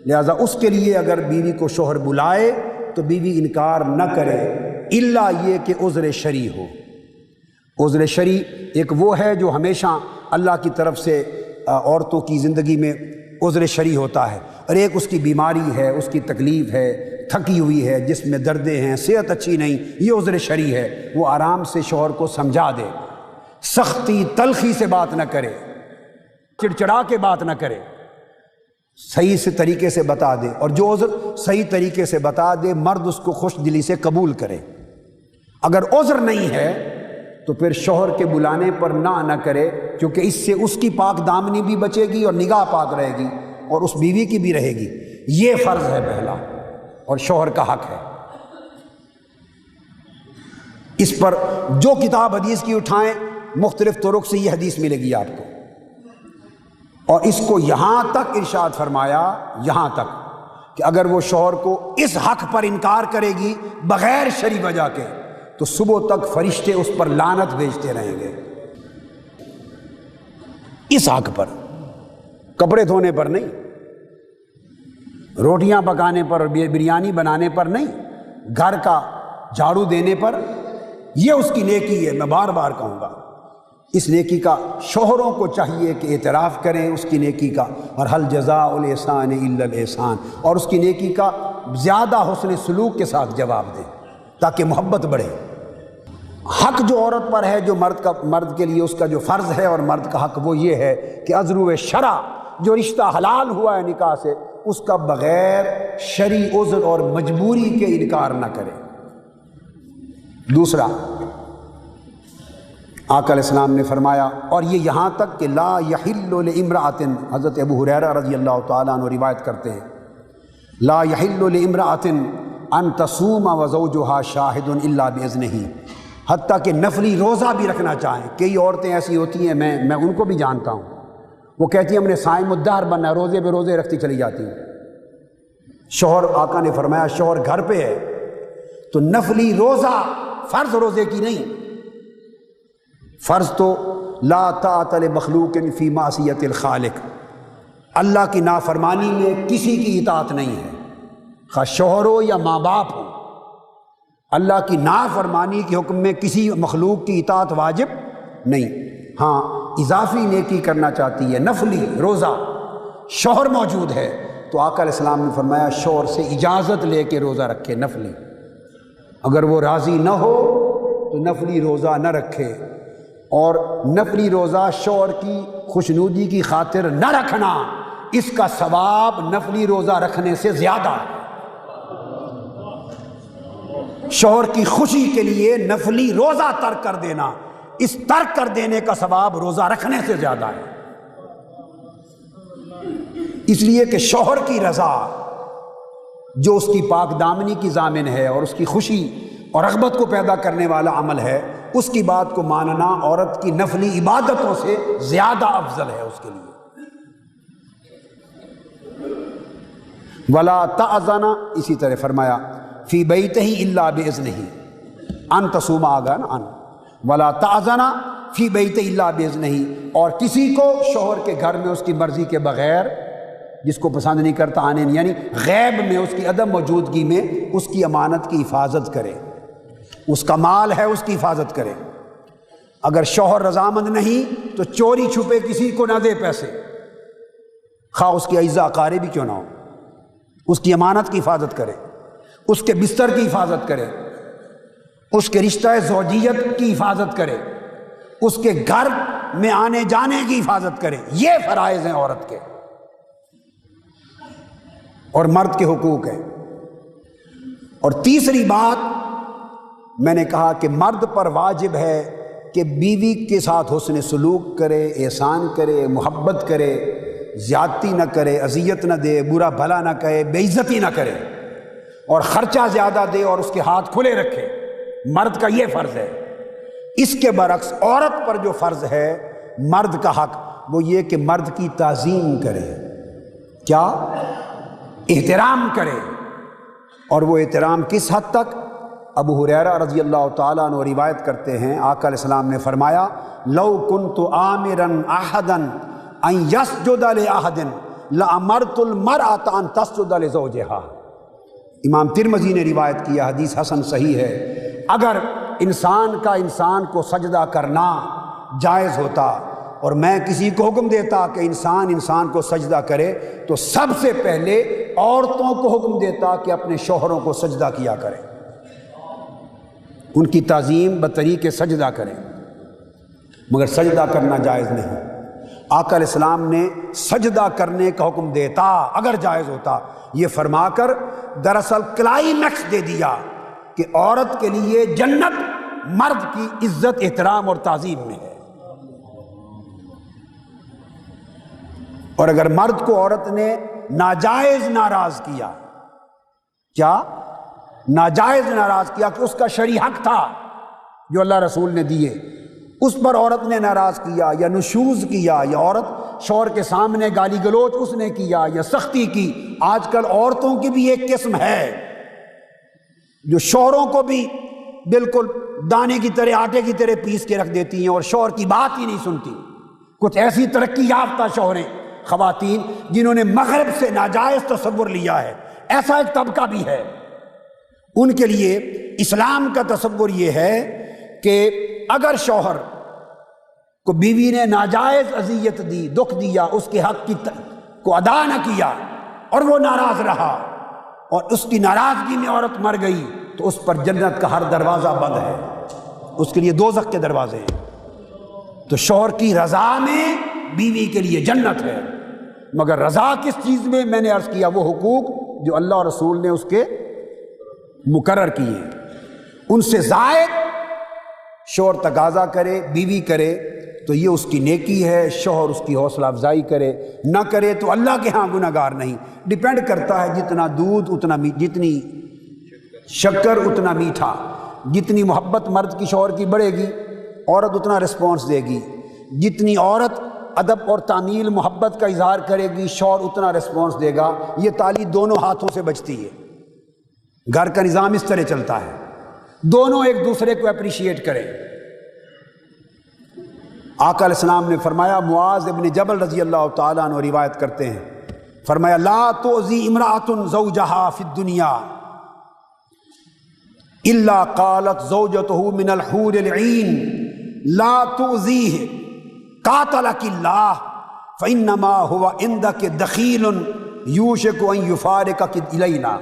A: لہذا اس کے لیے اگر بیوی کو شوہر بلائے تو بیوی انکار نہ کرے، الا یہ کہ عذر شرعی ہو۔ عذر شرعی ایک وہ ہے جو ہمیشہ اللہ کی طرف سے عورتوں کی زندگی میں عذر شرعی ہوتا ہے، اور ایک اس کی بیماری ہے، اس کی تکلیف ہے، تھکی ہوئی ہے، جسم میں دردیں ہیں، صحت اچھی نہیں، یہ عذر شرعی ہے۔ وہ آرام سے شوہر کو سمجھا دے، سختی تلخی سے بات نہ کرے، چڑچڑا کے بات نہ کرے، صحیح سے طریقے سے بتا دے، اور جو عذر صحیح طریقے سے بتا دے مرد اس کو خوش دلی سے قبول کرے۔ اگر عذر نہیں ہے تو پھر شوہر کے بلانے پر نہ کرے، کیونکہ اس سے اس کی پاک دامنی بھی بچے گی اور نگاہ پاک رہے گی، اور اس بیوی کی بھی رہے گی۔ یہ فرض ہے پہلا، اور شوہر کا حق ہے۔ اس پر جو کتاب حدیث کی اٹھائیں، مختلف طرق سے یہ حدیث ملے گی آپ کو، اور اس کو یہاں تک ارشاد فرمایا، یہاں تک کہ اگر وہ شوہر کو اس حق پر انکار کرے گی بغیر شرعی وجہ کے تو صبح تک فرشتے اس پر لعنت بھیجتے رہیں گے۔ اس حق پر، کپڑے دھونے پر نہیں، روٹیاں پکانے پر اور بریانی بنانے پر نہیں، گھر کا جھاڑو دینے پر، یہ اس کی نیکی ہے۔ میں بار بار کہوں گا، اس نیکی کا شوہروں کو چاہیے کہ اعتراف کریں اس کی نیکی کا، اور حل جزاء الاحسان الا الاحسان، اور اس کی نیکی کا زیادہ حسن سلوک کے ساتھ جواب دیں تاکہ محبت بڑھے۔ حق جو عورت پر ہے، جو مرد کے لیے اس کا جو فرض ہے اور مرد کا حق، وہ یہ ہے کہ عذر شرع، جو رشتہ حلال ہوا ہے نکاح سے، اس کا بغیر شرعی عذر اور مجبوری کے انکار نہ کرے۔ دوسرا، آقا علیہ السلام نے فرمایا، اور یہ یہاں تک کہ لا یحل لامرأۃ، حضرت ابو ہریرہ رضی اللہ تعالیٰ عنہ روایت کرتے ہیں، لا یحل لامرأۃ ان تصوم وزوجها شاہد الا باذنہ، حتیٰ کہ نفلی روزہ بھی رکھنا چاہیں۔ کئی عورتیں ایسی ہوتی ہیں، میں ان کو بھی جانتا ہوں، وہ کہتی ہیں ہم نے صائم الدہر بننا ہے، روزے پہ روزے رکھتی چلی جاتی ہیں۔ شوہر، آقا نے فرمایا شوہر گھر پہ ہے تو نفلی روزہ فرض روزے کی نہیں، فرض تو لا طاعۃ لمخلوق فی معصیۃ الخالق، اللہ کی نافرمانی میں کسی کی اطاعت نہیں ہے، خواہ شوہر ہو یا ماں باپ ہو، اللہ کی نافرمانی کے حکم میں کسی مخلوق کی اطاعت واجب نہیں۔ ہاں اضافی نیکی کرنا چاہتی ہے، نفلی روزہ، شوہر موجود ہے تو آقا علیہ السلام نے فرمایا شوہر سے اجازت لے کے روزہ رکھے نفلی، اگر وہ راضی نہ ہو تو نفلی روزہ نہ رکھے، اور نفلی روزہ شوہر کی خوشنودی کی خاطر نہ رکھنا، اس کا ثواب نفلی روزہ رکھنے سے زیادہ ہے۔ شوہر کی خوشی کے لیے نفلی روزہ ترک کر دینا، اس ترک کر دینے کا ثواب روزہ رکھنے سے زیادہ ہے، اس لیے کہ شوہر کی رضا جو اس کی پاک دامنی کی ضامن ہے اور اس کی خوشی اور رغبت کو پیدا کرنے والا عمل ہے، اس کی بات کو ماننا عورت کی نفلی عبادتوں سے زیادہ افضل ہے اس کے لیے۔ ولا تأذن، اسی طرح فرمایا فی بیتہ الا باذنہ، ان تصوم آگا نا، ان ولا تأذن فی بیتہ الا باذنہ، اور کسی کو شوہر کے گھر میں اس کی مرضی کے بغیر، جس کو پسند نہیں کرتا آنے نہیں، یعنی غیب میں اس کی عدم موجودگی میں اس کی امانت کی حفاظت کرے، اس کا مال ہے اس کی حفاظت کرے۔ اگر شوہر رضامند نہیں تو چوری چھپے کسی کو نہ دے پیسے، خواہ اس کے اعزاء اقارب بھی کیوں نہ ہو، اس کی امانت کی حفاظت کرے، اس کے بستر کی حفاظت کرے، اس کے رشتہ زوجیت کی حفاظت کرے، اس کے گھر میں آنے جانے کی حفاظت کرے۔ یہ فرائض ہیں عورت کے اور مرد کے حقوق ہیں۔ اور تیسری بات میں نے کہا کہ مرد پر واجب ہے کہ بیوی کے ساتھ حسن سلوک کرے، احسان کرے، محبت کرے، زیادتی نہ کرے، اذیت نہ دے، برا بھلا نہ کہے، بے عزتی نہ کرے، اور خرچہ زیادہ دے اور اس کے ہاتھ کھلے رکھے۔ مرد کا یہ فرض ہے۔ اس کے برعکس عورت پر جو فرض ہے مرد کا حق، وہ یہ کہ مرد کی تعظیم کرے، کیا؟ احترام کرے۔ اور وہ احترام کس حد تک؟ ابو ہریرہ رضی اللہ تعالیٰ عنہ روایت کرتے ہیں، آقا علیہ السلام نے فرمایا لو کنت آمرا احدا ان یسجد لاحد لامرت المرأة ان تسجد لزوجها۔ امام ترمذی نے روایت کیا، حدیث حسن صحیح ہے۔ اگر انسان کا انسان کو سجدہ کرنا جائز ہوتا اور میں کسی کو حکم دیتا کہ انسان انسان کو سجدہ کرے، تو سب سے پہلے عورتوں کو حکم دیتا کہ اپنے شوہروں کو سجدہ کیا کریں، ان کی تعظیم بطریق سجدہ کریں، مگر سجدہ کرنا جائز نہیں۔ آقا علیہ السلام نے سجدہ کرنے کا حکم دیتا اگر جائز ہوتا، یہ فرما کر دراصل کلائمیکس دے دیا کہ عورت کے لیے جنت مرد کی عزت، احترام اور تعظیم میں ہے۔ اور اگر مرد کو عورت نے ناجائز ناراض کیا، کیا؟ ناجائز ناراض کیا کہ اس کا شرعی حق تھا جو اللہ رسول نے دیے، اس پر عورت نے ناراض کیا یا نشوز کیا، یا عورت شوہر کے سامنے گالی گلوچ اس نے کیا یا سختی کی۔ آج کل عورتوں کی بھی ایک قسم ہے جو شوہروں کو بھی بالکل دانے کی طرح، آٹے کی طرح پیس کے رکھ دیتی ہیں اور شوہر کی بات ہی نہیں سنتی۔ کچھ ایسی ترقی یافتہ شوہریں، خواتین جنہوں نے مغرب سے ناجائز تصور لیا ہے، ایسا ایک طبقہ بھی ہے۔ ان کے لیے اسلام کا تصور یہ ہے کہ اگر شوہر کو بیوی نے ناجائز اذیت دی، دکھ دیا، اس کے حق کو ادا نہ کیا اور وہ ناراض رہا اور اس کی ناراضگی میں عورت مر گئی، تو اس پر جنت کا ہر دروازہ بند ہے، اس کے لیے دوزخ کے دروازے ہیں۔ تو شوہر کی رضا میں بیوی کے لیے جنت ہے، مگر رضا کس چیز میں؟ میں نے عرض کیا وہ حقوق جو اللہ اور رسول نے اس کے مقرر کیے، ان سے زائد شوہر تقاضا کرے، بیوی کرے تو یہ اس کی نیکی ہے، شوہر اس کی حوصلہ افزائی کرے، نہ کرے تو اللہ کے ہاں گناہ گار نہیں۔ ڈیپینڈ کرتا ہے، جتنا دودھ اتنا جتنی شکر اتنا میٹھا، جتنی محبت مرد کی شوہر کی بڑھے گی عورت اتنا رسپانس دے گی، جتنی عورت ادب اور تعمیل محبت کا اظہار کرے گی شوہر اتنا رسپانس دے گا۔ یہ تالی دونوں ہاتھوں سے بجتی ہے، گھر کا نظام اس طرح چلتا ہے، دونوں ایک دوسرے کو اپریشیٹ کریں۔ آقا علیہ السلام نے فرمایا، معاذ ابن جبل رضی اللہ تعالیٰ عنہ روایت کرتے ہیں، فرمایا لا تؤذی امرأۃ زوجہا فی الدنیا الا قالت زوجتہ من الحور العین لا تؤذیہ قاتلک اللہ فانما هو عندک دخیل یوشک ان یفارقک الینا۔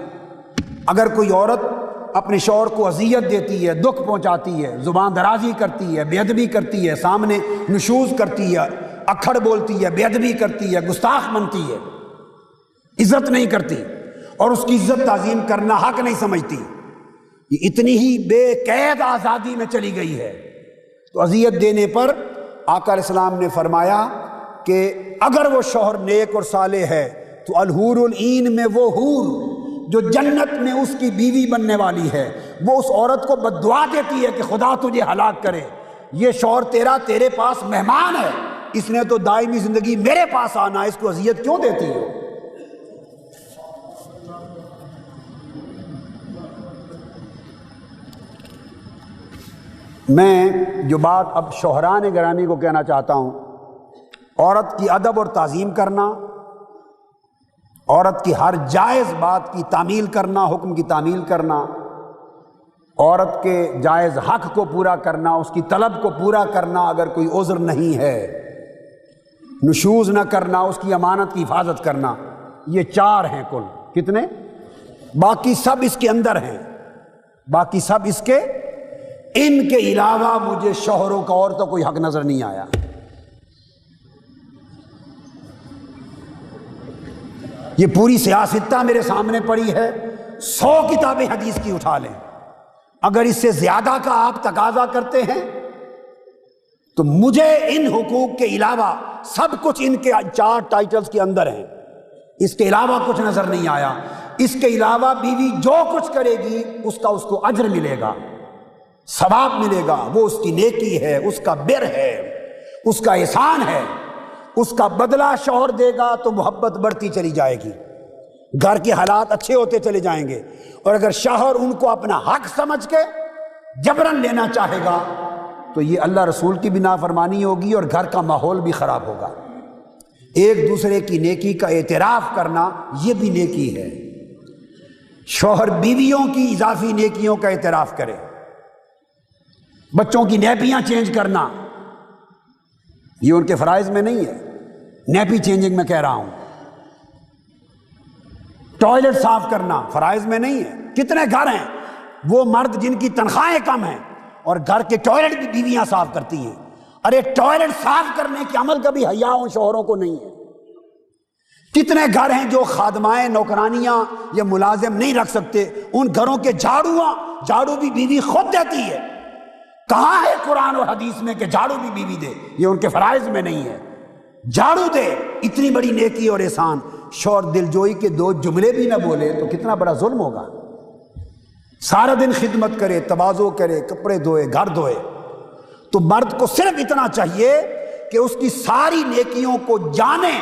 A: اگر کوئی عورت اپنے شوہر کو اذیت دیتی ہے، دکھ پہنچاتی ہے، زبان درازی کرتی ہے، بے ادبی کرتی ہے، سامنے نشوز کرتی ہے، اکھڑ بولتی ہے، بے ادبی کرتی ہے، گستاخ بنتی ہے، عزت نہیں کرتی اور اس کی عزت تعظیم کرنا حق نہیں سمجھتی، یہ اتنی ہی بے قید آزادی میں چلی گئی ہے، تو اذیت دینے پر آقا علیہ السلام نے فرمایا کہ اگر وہ شوہر نیک اور صالح ہے تو الحور العین میں وہ حور جو جنت میں اس کی بیوی بننے والی ہے، وہ اس عورت کو بد دعا دیتی ہے کہ خدا تجھے ہلاک کرے، یہ شوہر تیرا تیرے پاس مہمان ہے، اس نے تو دائمی زندگی میرے پاس آنا ہے، اس کو اذیت کیوں دیتی ہو؟ میں جو بات اب شوہران گرامی کو کہنا چاہتا ہوں، عورت کی ادب اور تعظیم کرنا، عورت کی ہر جائز بات کی تعمیل کرنا، حکم کی تعمیل کرنا، عورت کے جائز حق کو پورا کرنا، اس کی طلب کو پورا کرنا اگر کوئی عذر نہیں ہے، نشوز نہ کرنا، اس کی امانت کی حفاظت کرنا، یہ 4 ہیں کل۔ کتنے؟ باقی سب اس کے اندر ہیں، باقی سب اس کے، ان کے علاوہ مجھے شوہروں کا اور تو کوئی حق نظر نہیں آیا۔ یہ پوری سیاستہ میرے سامنے پڑی ہے، 100 کتابیں حدیث کی اٹھا لیں، اگر اس سے زیادہ کا آپ تقاضا کرتے ہیں تو مجھے ان حقوق کے علاوہ سب کچھ ان کے 4 ٹائٹلز کے اندر ہیں، اس کے علاوہ کچھ نظر نہیں آیا۔ اس کے علاوہ بیوی جو کچھ کرے گی اس کو اجر ملے گا، ثواب ملے گا، وہ اس کی نیکی ہے، اس کا بر ہے، اس کا احسان ہے، اس کا بدلہ شوہر دے گا تو محبت بڑھتی چلی جائے گی، گھر کے حالات اچھے ہوتے چلے جائیں گے، اور اگر شوہر ان کو اپنا حق سمجھ کے جبراً لینا چاہے گا تو یہ اللہ رسول کی بھی نافرمانی ہوگی اور گھر کا ماحول بھی خراب ہوگا۔ ایک دوسرے کی نیکی کا اعتراف کرنا یہ بھی نیکی ہے، شوہر بیویوں کی اضافی نیکیوں کا اعتراف کرے، بچوں کی نیپیاں چینج کرنا یہ ان کے فرائض میں نہیں ہے، نیپی چینجنگ میں کہہ رہا ہوں، ٹوائلٹ صاف کرنا فرائض میں نہیں ہے۔ کتنے گھر ہیں وہ مرد جن کی تنخواہیں کم ہیں اور گھر کے ٹوائلٹ بھی بیویاں صاف کرتی ہیں، ارے ٹوائلٹ صاف کرنے کے عمل کا بھی حیا ان شوہروں کو نہیں ہے۔ کتنے گھر ہیں جو خادمائیں نوکرانیاں یا ملازم نہیں رکھ سکتے، ان گھروں کے جھاڑو بھی بیوی خود دیتی ہے، کہاں ہے قرآن اور حدیث میں کہ جھاڑو بھی بیوی دے؟ یہ ان کے فرائض میں نہیں ہے، جھاڑو دے، اتنی بڑی نیکی اور احسان۔ شوہر دلجوئی کے 2 جملے بھی نہ بولے تو کتنا بڑا ظلم ہوگا، سارا دن خدمت کرے، تواضع کرے، کپڑے دھوئے، گھر دھوئے، تو مرد کو صرف اتنا چاہیے کہ اس کی ساری نیکیوں کو جانے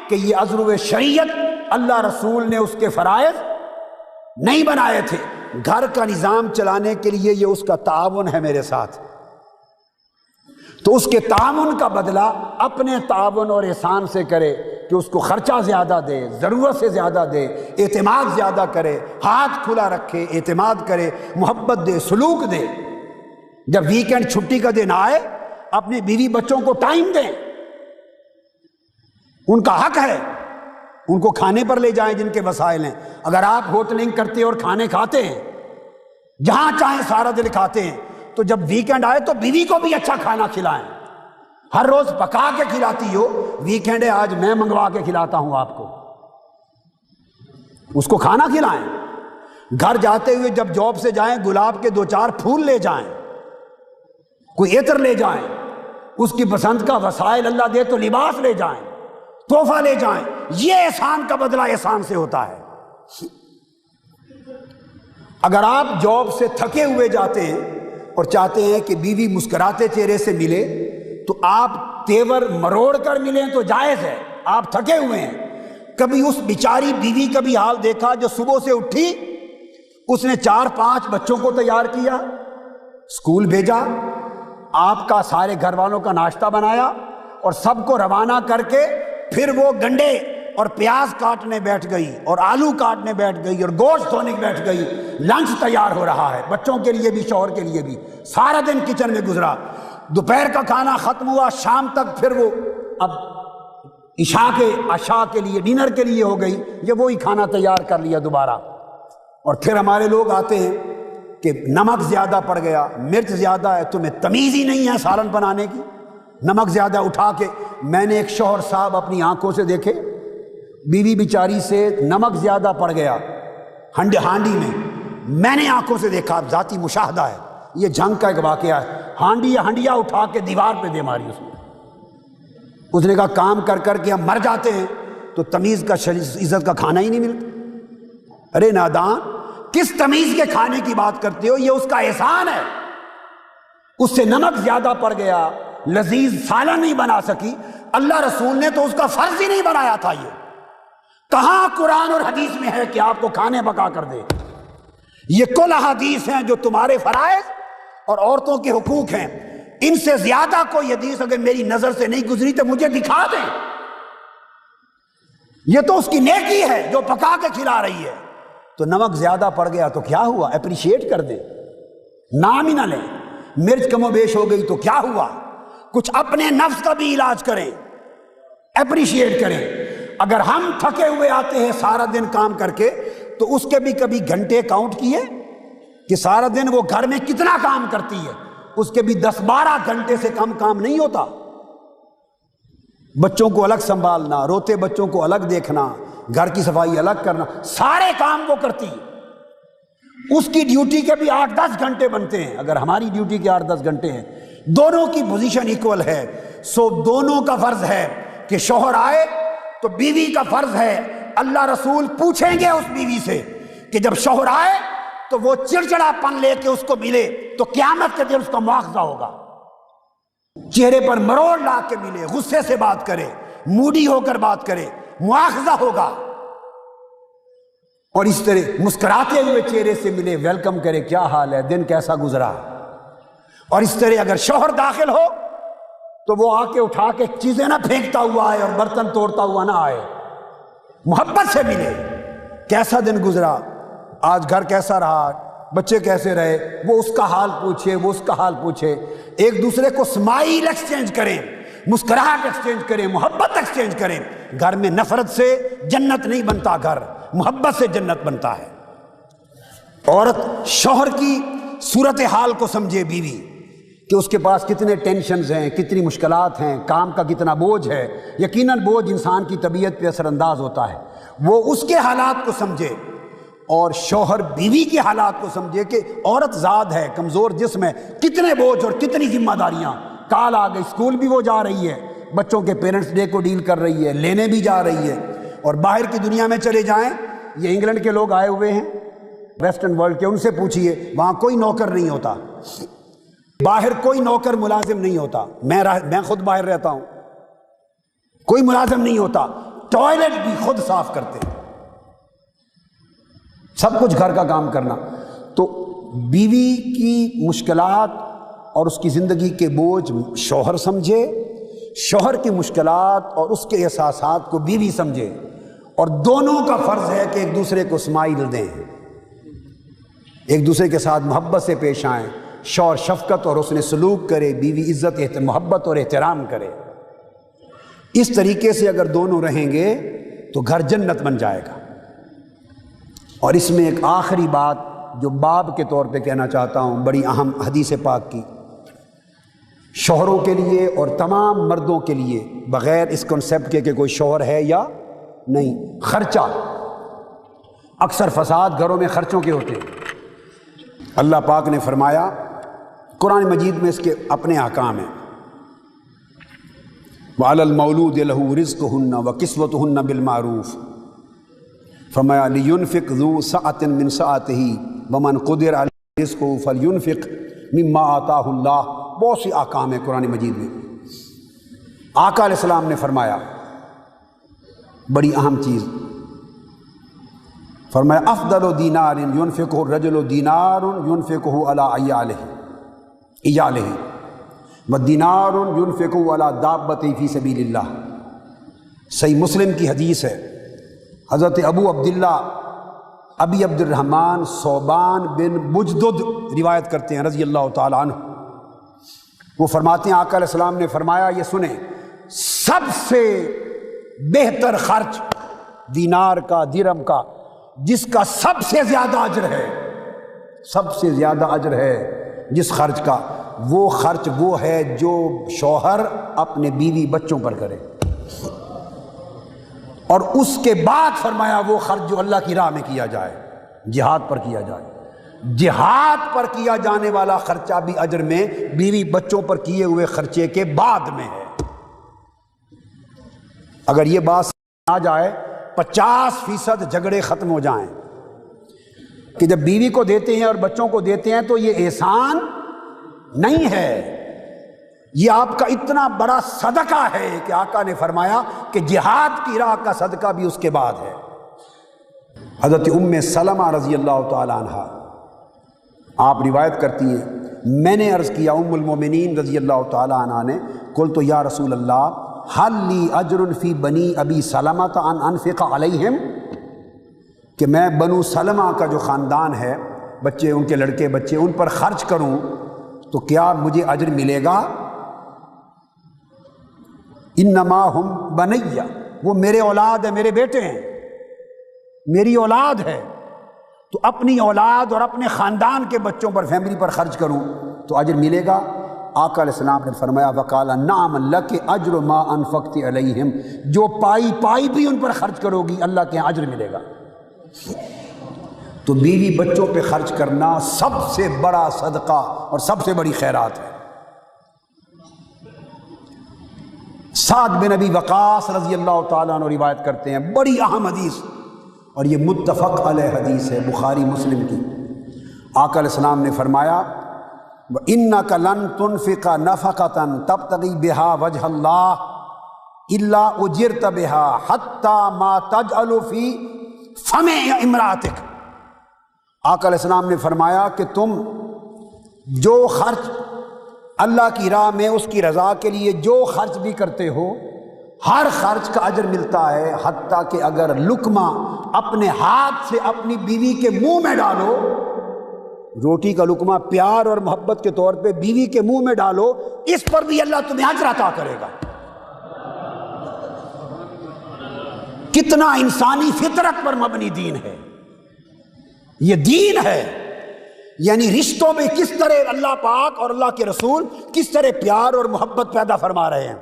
A: کہ یہ عذر شریعت اللہ رسول نے اس کے فرائض نہیں بنائے تھے، گھر کا نظام چلانے کے لیے یہ اس کا تعاون ہے میرے ساتھ، تو اس کے تعاون کا بدلہ اپنے تعاون اور احسان سے کرے کہ اس کو خرچہ زیادہ دے، ضرورت سے زیادہ دے، اعتماد زیادہ کرے، ہاتھ کھلا رکھے، اعتماد کرے، محبت دے، سلوک دے۔ جب ویکینڈ چھٹی کا دن آئے اپنی بیوی بچوں کو ٹائم دیں، ان کا حق ہے، ان کو کھانے پر لے جائیں جن کے وسائل ہیں۔ اگر آپ ہوٹلنگ کرتے اور کھانے کھاتے ہیں جہاں چاہیں سارا دن کھاتے ہیں تو جب ویکینڈ آئے تو بیوی کو بھی اچھا کھانا کھلائیں، ہر روز پکا کے کھلاتی ہو، ویکینڈ ہے آج میں منگوا کے کھلاتا ہوں آپ کو، اس کو کھانا کھلائیں۔ گھر جاتے ہوئے جب جاب سے جائیں گلاب کے 2-4 پھول لے جائیں، کوئی عطر لے جائیں، اس کی پسند کا وسائل اللہ دے تو لباس لے جائیں، تحفہ لے جائیں، یہ احسان کا بدلہ احسان سے ہوتا ہے۔ اگر آپ جاب سے تھکے ہوئے جاتے ہیں اور چاہتے ہیں کہ بیوی مسکراتے چہرے سے ملے تو آپ تیور مروڑ کر ملیں تو جائز ہے، آپ تھکے ہوئے ہیں۔ کبھی اس بیچاری بیوی کا بھی حال دیکھا جو صبح سے اٹھی، اس نے 4-5 بچوں کو تیار کیا، اسکول بھیجا، آپ کا سارے گھر والوں کا ناشتہ بنایا اور سب کو روانہ کر کے پھر وہ گنڈے اور پیاز کاٹنے بیٹھ گئی اور آلو کاٹنے بیٹھ گئی اور گوشت دھونے بیٹھ گئی۔ لنچ تیار ہو رہا ہے، بچوں کے لیے بھی شوہر کے لیے بھی، سارا دن کچن میں گزرا، دوپہر کا کھانا ختم ہوا، شام تک پھر وہ اب عشاء کے لیے ڈنر کے لیے ہو گئی، یہ وہی کھانا تیار کر لیا دوبارہ۔ اور پھر ہمارے لوگ آتے ہیں کہ نمک زیادہ پڑ گیا، مرچ زیادہ ہے، تمہیں تمیز ہی نہیں ہے سالن بنانے کی، نمک زیادہ اٹھا کے۔ میں نے ایک شوہر صاحب اپنی آنکھوں سے دیکھے، بیوی بیچاری سے نمک زیادہ پڑ گیا ہانڈی میں نے آنکھوں سے دیکھا، ذاتی مشاہدہ ہے، یہ جنگ کا ایک واقعہ ہے، ہانڈیا اٹھا کے دیوار پہ دے ماری اس نے کہا کام کر کر کے ہم مر جاتے ہیں تو تمیز کا عزت کا کھانا ہی نہیں ملتا۔ ارے نادان، کس تمیز کے کھانے کی بات کرتے ہو؟ یہ اس کا احسان ہے، اس سے نمک زیادہ پڑ گیا، لذیذ سالن نہیں بنا سکی، اللہ رسول نے تو اس کا فرض ہی نہیں بنایا تھا۔ یہ کہاں قرآن اور حدیث میں ہے کہ آپ کو کھانے پکا کر دے؟ یہ کل احادیث ہیں جو تمہارے فرائض اور عورتوں کے حقوق ہیں، ان سے زیادہ کوئی حدیث اگر میری نظر سے نہیں گزری تو مجھے دکھا دیں۔ یہ تو اس کی نیکی ہے جو پکا کے کھلا رہی ہے۔ تو نمک زیادہ پڑ گیا تو کیا ہوا؟ اپریشیٹ کر دیں، نام ہی نہ لیں۔ مرچ کم و بیش ہو گئی تو کیا ہوا؟ کچھ اپنے نفس کا بھی علاج کریں، اپریشیٹ کریں۔ اگر ہم تھکے ہوئے آتے ہیں سارا دن کام کر کے تو اس کے بھی کبھی گھنٹے کاؤنٹ کیے کہ سارا دن وہ گھر میں کتنا کام کرتی ہے، اس کے بھی 10-12 گھنٹے سے کم کام نہیں ہوتا۔ بچوں کو الگ سنبھالنا، روتے بچوں کو الگ دیکھنا، گھر کی صفائی الگ کرنا، سارے کام وہ کرتی ہے۔ اس کی ڈیوٹی کے بھی 8-10 گھنٹے بنتے ہیں، اگر ہماری ڈیوٹی کے 8-10 گھنٹے ہیں، دونوں کی پوزیشن ایکول ہے۔ سو دونوں کا فرض ہے کہ شوہر آئے تو بیوی کا فرض ہے، اللہ رسول پوچھیں گے اس بیوی سے کہ جب شوہر آئے تو وہ چڑچڑا پن لے کے اس کو ملے تو قیامت کے دن اس کا مواخذہ ہوگا، چہرے پر مروڑ لا کے ملے، غصے سے بات کرے، موڈی ہو کر بات کرے، مواخذہ ہوگا۔ اور اس طرح مسکراتے ہوئے چہرے سے ملے، ویلکم کرے، کیا حال ہے، دن کیسا گزرا۔ اور اس طرح اگر شوہر داخل ہو تو وہ آ کے اٹھا کے چیزیں نہ پھینکتا ہوا آئے اور برتن توڑتا ہوا نہ آئے، محبت سے ملے، کیسا دن گزرا، آج گھر کیسا رہا، بچے کیسے رہے، وہ اس کا حال پوچھے، وہ اس کا حال پوچھے، ایک دوسرے کو اسمائل ایکسچینج کریں، مسکراہٹ ایکسچینج کریں، محبت ایکسچینج کریں۔ گھر میں نفرت سے جنت نہیں بنتا، گھر محبت سے جنت بنتا ہے۔ عورت شوہر کی صورتحال کو سمجھے، بیوی کہ اس کے پاس کتنے ٹینشنز ہیں، کتنی مشکلات ہیں، کام کا کتنا بوجھ ہے۔ یقیناً بوجھ انسان کی طبیعت پہ اثر انداز ہوتا ہے، وہ اس کے حالات کو سمجھے، اور شوہر بیوی کے حالات کو سمجھے کہ عورت ذات ہے، کمزور جسم ہے، کتنے بوجھ اور کتنی ذمہ داریاں۔ کال آ گئی، اسکول بھی وہ جا رہی ہے، بچوں کے پیرنٹس ڈے کو ڈیل کر رہی ہے، لینے بھی جا رہی ہے۔ اور باہر کی دنیا میں چلے جائیں، یہ انگلینڈ کے لوگ آئے ہوئے ہیں ویسٹرن ورلڈ کے، ان سے پوچھئے، وہاں کوئی نوکر نہیں ہوتا، باہر کوئی نوکر ملازم نہیں ہوتا۔ میں خود باہر رہتا ہوں، کوئی ملازم نہیں ہوتا، ٹوائلٹ بھی خود صاف کرتے ہیں، سب کچھ گھر کا کام کرنا۔ تو بیوی کی مشکلات اور اس کی زندگی کے بوجھ شوہر سمجھے، شوہر کی مشکلات اور اس کے احساسات کو بیوی سمجھے، اور دونوں کا فرض ہے کہ ایک دوسرے کو اسمائل دیں، ایک دوسرے کے ساتھ محبت سے پیش آئیں، شوہر شفقت اور حسن سلوک کرے، بیوی عزت محبت اور احترام کرے۔ اس طریقے سے اگر دونوں رہیں گے تو گھر جنت بن جائے گا۔ اور اس میں ایک آخری بات جو باب کے طور پہ کہنا چاہتا ہوں، بڑی اہم حدیث پاک کی، شوہروں کے لیے اور تمام مردوں کے لیے، بغیر اس کنسیپٹ کے کہ کوئی شوہر ہے یا نہیں، خرچہ۔ اکثر فساد گھروں میں خرچوں کے ہوتے ہیں۔ اللہ پاک نے فرمایا قرآن مجید میں اس کے اپنے احکام ہیں۔ وَعَلَى الْمَوْلُودِ لَهُ رِزْقُهُنَّ وَكِسْوَتُهُنَّ بِالْمَعْرُوفِ، فرمایا لِيُنْفِقْ ذُو سَعَةٍ مِّن سَعَتِهِ وَمَنْ قُدِرَ عَلَيْهِ رِزْقُهُ فَلْيُنْفِقْ مِمَّا آتَاهُ اللَّهُ۔ بہت سی احکام ہیں قرآن مجید میں۔ آقا علیہ السلام نے فرمایا بڑی اہم چیز، فرمایا افضل دینار ينفقه الرجل دینار ينفقه على عیالہ ودینار ينفقه على دابته فی سبیل اللہ۔ صحیح مسلم کی حدیث ہے، حضرت ابو عبداللہ ابی عبد الرحمن ثوبان بن بجدد روایت کرتے ہیں رضی اللہ تعالی عنہ۔ وہ فرماتے ہیں آقا علیہ السلام نے فرمایا، یہ سنیں، سب سے بہتر خرچ دینار کا، درہم کا، جس کا سب سے زیادہ اجر ہے، سب سے زیادہ اجر ہے جس خرچ کا، وہ خرچ وہ ہے جو شوہر اپنے بیوی بچوں پر کرے، اور اس کے بعد فرمایا وہ خرچ جو اللہ کی راہ میں کیا جائے، جہاد پر کیا جائے۔ جہاد پر کیا جانے والا خرچہ بھی اجر میں بیوی بچوں پر کیے ہوئے خرچے کے بعد میں ہے۔ اگر یہ بات آ جائے 50% جھگڑے ختم ہو جائیں کہ جب بیوی کو دیتے ہیں اور بچوں کو دیتے ہیں تو یہ احسان نہیں ہے، یہ آپ کا اتنا بڑا صدقہ ہے کہ آقا نے فرمایا کہ جہاد کی راہ کا صدقہ بھی اس کے بعد ہے۔ حضرت ام سلمہ رضی اللہ تعالی عنہ آپ روایت کرتی ہیں، میں نے عرض کیا ام المومنین رضی اللہ تعالی عنہ نے، قلت یا رسول اللہ حل لی اجر فی بنی ابی سلمہ ان انفق علیہم، کہ میں بنو سلمہ کا جو خاندان ہے، بچے، ان کے لڑکے بچے، ان پر خرچ کروں تو کیا مجھے اجر ملے گا؟ انما ہم بنیہ، وہ میرے اولاد ہے، میرے بیٹے ہیں، میری اولاد ہے، تو اپنی اولاد اور اپنے خاندان کے بچوں پر، فیملی پر خرچ کروں تو اجر ملے گا؟ آقا علیہ السلام نے فرمایا وقال نعم لک اجر ما انفقت علیہم، جو پائی بھی ان پر خرچ کرو گی اللہ کے یہاں اجر ملے گا۔ تو بیوی بچوں پہ خرچ کرنا سب سے بڑا صدقہ اور سب سے بڑی خیرات ہے۔ سعد بن ابی وقاص رضی اللہ تعالیٰ عنہ روایت کرتے ہیں، بڑی اہم حدیث، اور یہ متفق علیہ حدیث ہے بخاری مسلم کی۔ آقا علیہ السلام نے فرمایا وَإِنَّكَ لَن تُنْفِقَ نَفَقَةً تَبْتَغِي بِهَا وَجْهَ اللَّهِ إِلَّا أُجِرْتَ بِهَا حَتَّى مَا تَجْعَلُ فِي فَمِ امْرَأَتِكَ۔ آقا علیہ السلام نے فرمایا کہ تم جو خرچ اللہ کی راہ میں اس کی رضا کے لیے جو خرچ بھی کرتے ہو، ہر خرچ کا اجر ملتا ہے، حتیٰ کہ اگر لقمہ اپنے ہاتھ سے اپنی بیوی کے منہ میں ڈالو، روٹی کا لقمہ پیار اور محبت کے طور پہ بیوی کے منہ میں ڈالو، اس پر بھی اللہ تمہیں اجر عطا کرے گا۔ کتنا انسانی فطرت پر مبنی دین ہے یہ، دین ہے، یعنی رشتوں میں کس طرح اللہ پاک اور اللہ کے رسول کس طرح پیار اور محبت پیدا فرما رہے ہیں۔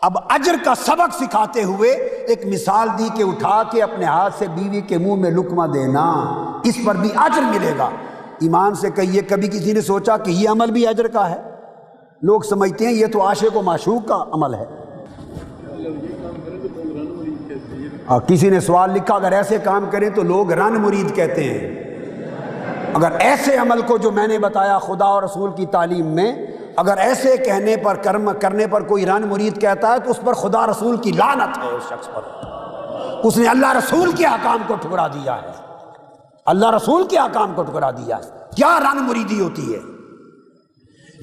A: اب اجر کا سبق سکھاتے ہوئے ایک مثال دی کہ اٹھا کے اپنے ہاتھ سے بیوی کے منہ میں لقمہ دینا، اس پر بھی اجر ملے گا۔ ایمان سے کہیے کبھی کسی نے سوچا کہ یہ عمل بھی اجر کا ہے؟ لوگ سمجھتے ہیں یہ تو عاشق و معشوق کا عمل ہے۔ اور کسی نے سوال لکھا اگر ایسے کام کریں تو لوگ رن مرید کہتے ہیں۔ اگر ایسے عمل کو جو میں نے بتایا خدا اور رسول کی تعلیم میں، اگر ایسے کہنے پر کرنے پر کوئی رن مرید کہتا ہے تو اس پر خدا رسول کی لعنت ہے، اس شخص پر، اس نے اللہ رسول کے احکام کو ٹھکرا دیا ہے، اللہ رسول کے احکام کو ٹھکرا دیا ہے۔ کیا رن مریدی ہوتی ہے؟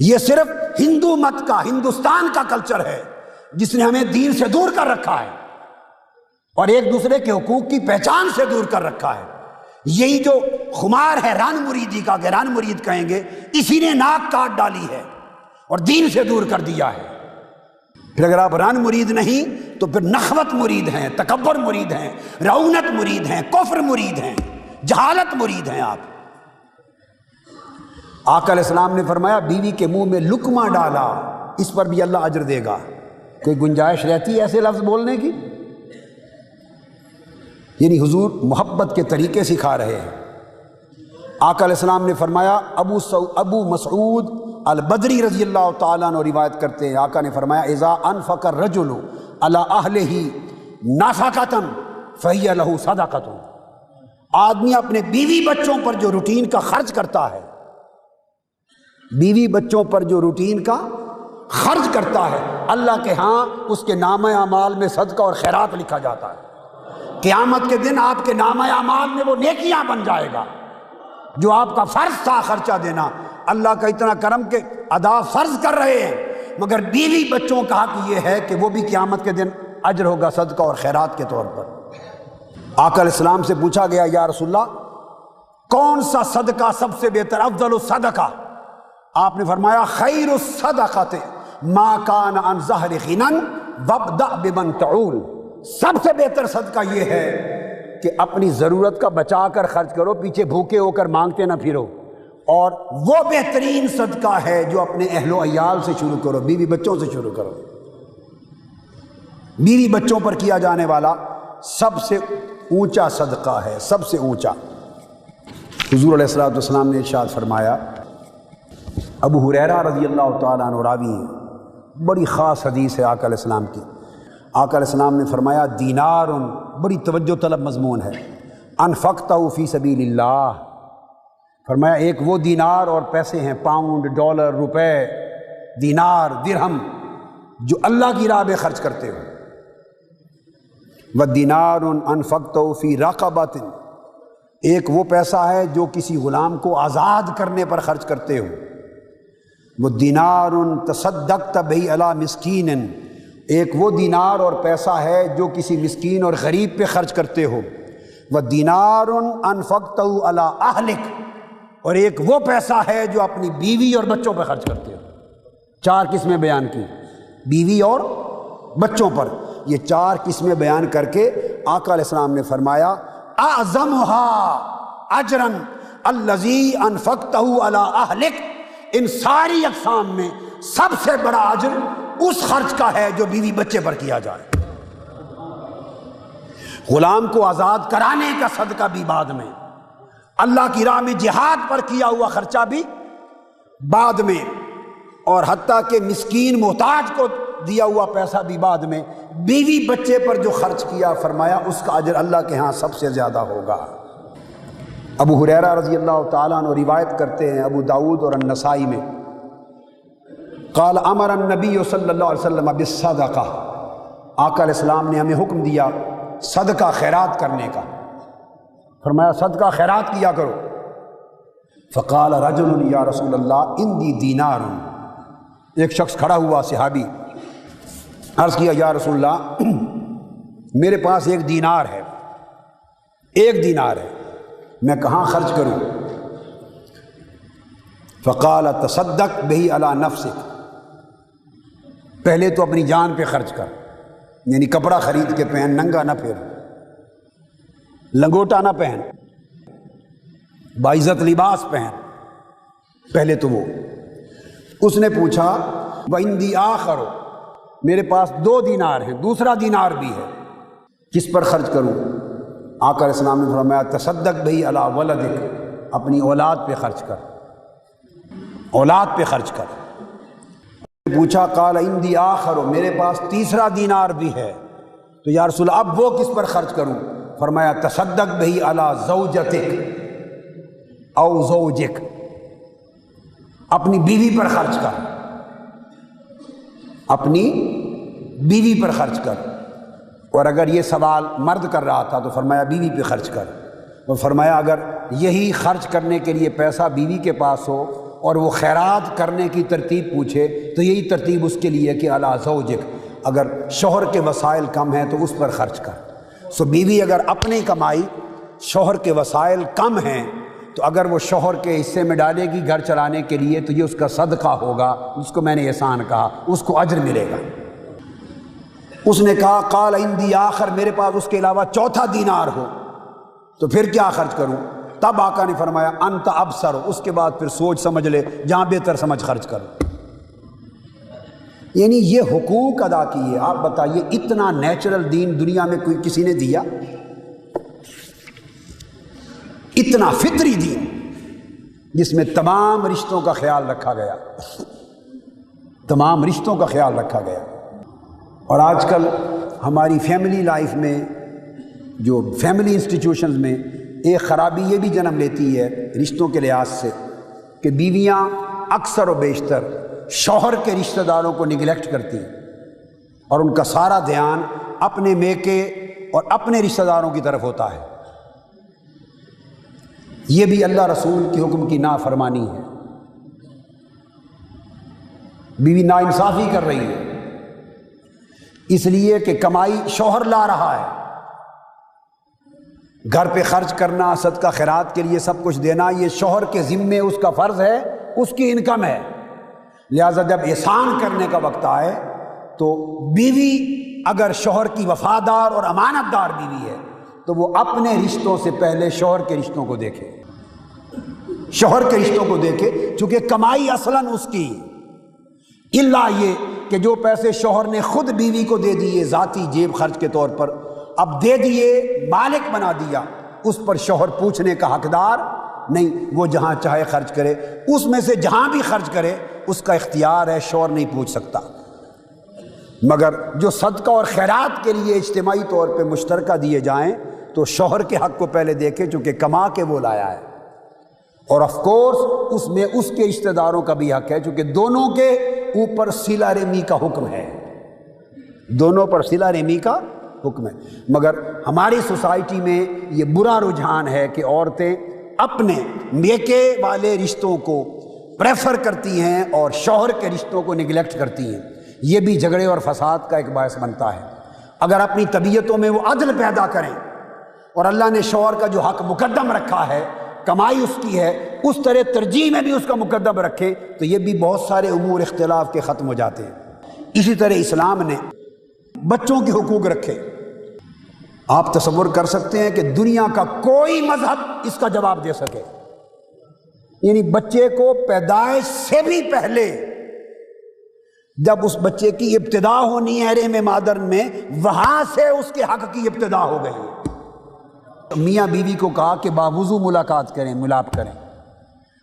A: یہ صرف ہندو مت کا، ہندوستان کا کلچر ہے جس نے ہمیں دین سے دور کر رکھا ہے اور ایک دوسرے کے حقوق کی پہچان سے دور کر رکھا ہے۔ یہی جو خمار ہے رن مریدی کا، کہ رن مرید کہیں گے، اسی نے ناک کاٹ ڈالی ہے اور دین سے دور کر دیا ہے۔ پھر اگر آپ رن مرید نہیں تو پھر نخوت مرید ہیں، تکبر مرید ہیں، رعونت مرید ہیں، کفر مرید ہیں، جہالت مرید ہیں آپ۔ آقا علیہ السلام نے فرمایا بیوی کے منہ میں لقمہ ڈالا، اس پر بھی اللہ اجر دے گا۔ کوئی گنجائش رہتی ہے ایسے لفظ بولنے کی؟ یعنی حضور محبت کے طریقے سکھا رہے ہیں۔ آقا علیہ السلام نے فرمایا ابو مسعود البدری رضی اللہ تعالیٰ عنہ روایت کرتے ہیں، آقا نے فرمایا اذا انفق الرجل علی اہلہ نفقۃ فہی لہ صدقۃ، آدمی اپنے بیوی بچوں پر جو روٹین کا خرچ کرتا ہے، بیوی بچوں پر جو روٹین کا خرچ کرتا ہے، اللہ کے ہاں اس کے نامہ اعمال میں صدقہ اور خیرات لکھا جاتا ہے۔ قیامت کے دن آپ کے نامہ اعمال میں وہ نیکیاں بن جائے گا جو آپ کا فرض تھا خرچہ دینا۔ اللہ کا اتنا کرم کہ ادا فرض کر رہے ہیں، مگر بیوی بچوں کا حق یہ ہے کہ وہ بھی قیامت کے دن اجر ہوگا صدقہ اور خیرات کے طور پر۔ آقا علیہ السلام سے پوچھا گیا یا رسول اللہ کون سا صدقہ سب سے بہتر، افضل الصدقہ؟ آپ نے فرمایا خیر الصدقۃ ما کان عن ظہر غنی وابدأ بمن تعول، سب سے بہتر صدقہ یہ ہے کہ اپنی ضرورت کا بچا کر خرچ کرو، پیچھے بھوکے ہو کر مانگتے نہ پھرو، اور وہ بہترین صدقہ ہے جو اپنے اہل و عیال سے شروع کرو، بیوی بچوں سے شروع کرو۔ بیوی بچوں پر کیا جانے والا سب سے اونچا صدقہ ہے، سب سے اونچا۔ حضور علیہ الصلوۃ والسلام نے ارشاد فرمایا، ابو ہریرہ رضی اللہ تعالیٰ عنہ راوی ہیں، بڑی خاص حدیث ہے آقا علیہ السلام کی۔ آقا علیہ السلام نے فرمایا دینار، بڑی توجہ طلب مضمون ہے، انفقتہ فی سبیل اللہ، فرمایا ایک وہ دینار اور پیسے ہیں، پاؤنڈ، ڈالر، روپے، دینار، درہم، جو اللہ کی راہ میں خرچ کرتے ہو۔ وَدِينَارٌ أَنفَقْتَهُ فِي رَقَبَةٍ، ایک وہ پیسہ ہے جو کسی غلام کو آزاد کرنے پر خرچ کرتے ہو۔ وَدِينَارٌ تَصَدَّقْتَ بِهِ عَلَى مِسْكِينٍ، ایک وہ دینار اور پیسہ ہے جو کسی مسکین اور غریب پہ خرچ کرتے ہو۔ وَدِينَارٌ أَنفَقْتَهُ عَلَى أَهْلِكَ، اور ایک وہ پیسہ ہے جو اپنی بیوی اور بچوں پہ خرچ کرتے ہو۔ چار قسمیں بیان کی، بیوی اور بچوں پر، یہ چار قسمیں بیان کر کے آقا علیہ السلام نے فرمایا اعظمها اجرا الذی انفقتہ علی اہلک، ان ساری اقسام میں سب سے بڑا اجر اس خرچ کا ہے جو بیوی بچے پر کیا جائے۔ غلام کو آزاد کرانے کا صدقہ بھی بعد میں، اللہ کی راہ میں جہاد پر کیا ہوا خرچہ بھی بعد میں، اور حتیٰ کہ مسکین محتاج کو دیا ہوا پیسہ بھی بعد میں، بیوی بچے پر جو خرچ کیا فرمایا اس کا اجر اللہ کے ہاں سب سے زیادہ ہوگا۔ ابو ہریرہ رضی اللہ تعالیٰ عنہ روایت کرتے ہیں، ابو داؤد اور النسائی میں، قال امر النبی صلی اللہ علیہ وسلم بالصدقہ، آقا علیہ السلام نے ہمیں حکم دیا صدقہ خیرات کرنے کا، فرمایا صدقہ خیرات کیا کرو۔ فقال رجل یا رسول اللہ اندی دینار، ایک شخص کھڑا ہوا صحابی، عرض کیا یا رسول اللہ میرے پاس ایک دینار ہے، ایک دینار ہے، میں کہاں خرچ کروں؟ فقال تصدق بہ علی نفسک، پہلے تو اپنی جان پہ خرچ کر، یعنی کپڑا خرید کے پہن، ننگا نہ پھر، لنگوٹا نہ پہن، باعزت لباس پہن، پہلے تو وہ۔ اس نے پوچھا وَإِنْدِي آخَرُ، میرے پاس 2 دینار ہیں، دوسرا دینار بھی ہے، کس پر خرچ کروں؟ آقا علیہ السلام نے فرمایا تصدق بہ علی ولدک، اپنی اولاد پہ خرچ کر، اولاد پہ خرچ کر۔ پوچھا قال عندی آخر، میرے پاس تیسرا دینار بھی ہے، تو یا رسول اللہ اب وہ کس پر خرچ کروں؟ فرمایا تصدق بہ علی زوجتک او زوجک، اپنی بیوی پر خرچ کر، اپنی بیوی پر خرچ کر۔ اور اگر یہ سوال مرد کر رہا تھا تو فرمایا بیوی پہ خرچ کر، اور فرمایا اگر یہی خرچ کرنے کے لیے پیسہ بیوی کے پاس ہو اور وہ خیرات کرنے کی ترتیب پوچھے تو یہی ترتیب اس کے لیے کہ علی زوجک، اگر شوہر کے وسائل کم ہیں تو اس پر خرچ کر۔ سو بیوی اگر اپنی کمائی، شوہر کے وسائل کم ہیں تو اگر وہ شوہر کے حصے میں ڈالے گی گھر چلانے کے لیے تو یہ اس کا صدقہ ہوگا، اس کو میں نے احسان کہا، اس کو اجر ملے گا۔ اس نے کہا قال عندی آخر، میرے پاس اس کے علاوہ چوتھا دینار ہو تو پھر کیا خرچ کروں؟ تب آقا نے فرمایا انت ابصر، اس کے بعد پھر سوچ سمجھ لے، جہاں بہتر سمجھ خرچ کرو۔ یعنی یہ حقوق ادا کیے۔ آپ بتائیے اتنا نیچرل دین دنیا میں کوئی کسی نے دیا؟ اتنا فطری دین جس میں تمام رشتوں کا خیال رکھا گیا، تمام رشتوں کا خیال رکھا گیا۔ اور آج کل ہماری فیملی لائف میں، جو فیملی انسٹیٹیوشنز میں ایک خرابی یہ بھی جنم لیتی ہے رشتوں کے لحاظ سے کہ بیویاں اکثر و بیشتر شوہر کے رشتہ داروں کو نگلیکٹ کرتی ہیں اور ان کا سارا دھیان اپنے میکے اور اپنے رشتہ داروں کی طرف ہوتا ہے۔ یہ بھی اللہ رسول کے حکم کی نافرمانی ہے۔ بیوی ناانصافی کر رہی ہے اس لیے کہ کمائی شوہر لا رہا ہے، گھر پہ خرچ کرنا، صدقہ خیرات کے لیے سب کچھ دینا، یہ شوہر کے ذمے اس کا فرض ہے، اس کی انکم ہے۔ لہذا جب احسان کرنے کا وقت آئے تو بیوی اگر شوہر کی وفادار اور امانت دار بیوی ہے تو وہ اپنے رشتوں سے پہلے شوہر کے رشتوں کو دیکھے، شوہر کے رشتوں کو دیکھے، چونکہ کمائی اصلاً اس کی، الا یہ کہ جو پیسے شوہر نے خود بیوی کو دے دیے ذاتی جیب خرچ کے طور پر، اب دے دیے، مالک بنا دیا، اس پر شوہر پوچھنے کا حقدار نہیں، وہ جہاں چاہے خرچ کرے، اس میں سے جہاں بھی خرچ کرے اس کا اختیار ہے، شوہر نہیں پوچھ سکتا۔ مگر جو صدقہ اور خیرات کے لیے اجتماعی طور پہ مشترکہ دیے جائیں تو شوہر کے حق کو پہلے دیکھیں، چونکہ کما کے وہ لایا ہے، اور آف کورس اس میں اس کے رشتہ داروں کا بھی حق ہے، چونکہ دونوں کے اوپر صلہ رحمی کا حکم ہے، دونوں پر صلہ رحمی کا حکم ہے۔ مگر ہماری سوسائٹی میں یہ برا رجحان ہے کہ عورتیں اپنے میکے والے رشتوں کو پریفر کرتی ہیں اور شوہر کے رشتوں کو نگلیکٹ کرتی ہیں۔ یہ بھی جھگڑے اور فساد کا ایک باعث بنتا ہے۔ اگر اپنی طبیعتوں میں وہ عدل پیدا کریں اور اللہ نے شوہر کا جو حق مقدم رکھا ہے، کمائی اس کی ہے، اس طرح ترجیح میں بھی اس کا مقدم رکھیں تو یہ بھی بہت سارے امور اختلاف کے ختم ہو جاتے ہیں۔ اسی طرح اسلام نے بچوں کے حقوق رکھے۔ آپ تصور کر سکتے ہیں کہ دنیا کا کوئی مذہب اس کا جواب دے سکے، یعنی بچے کو پیدائش سے بھی پہلے جب اس بچے کی ابتدا ہونی ہے رحم مادر میں، وہاں سے اس کے حق کی ابتدا ہو گئی ہے۔ میاں بیوی کو کہا کہ باوضو ملاقات کریں، ملاپ کریں،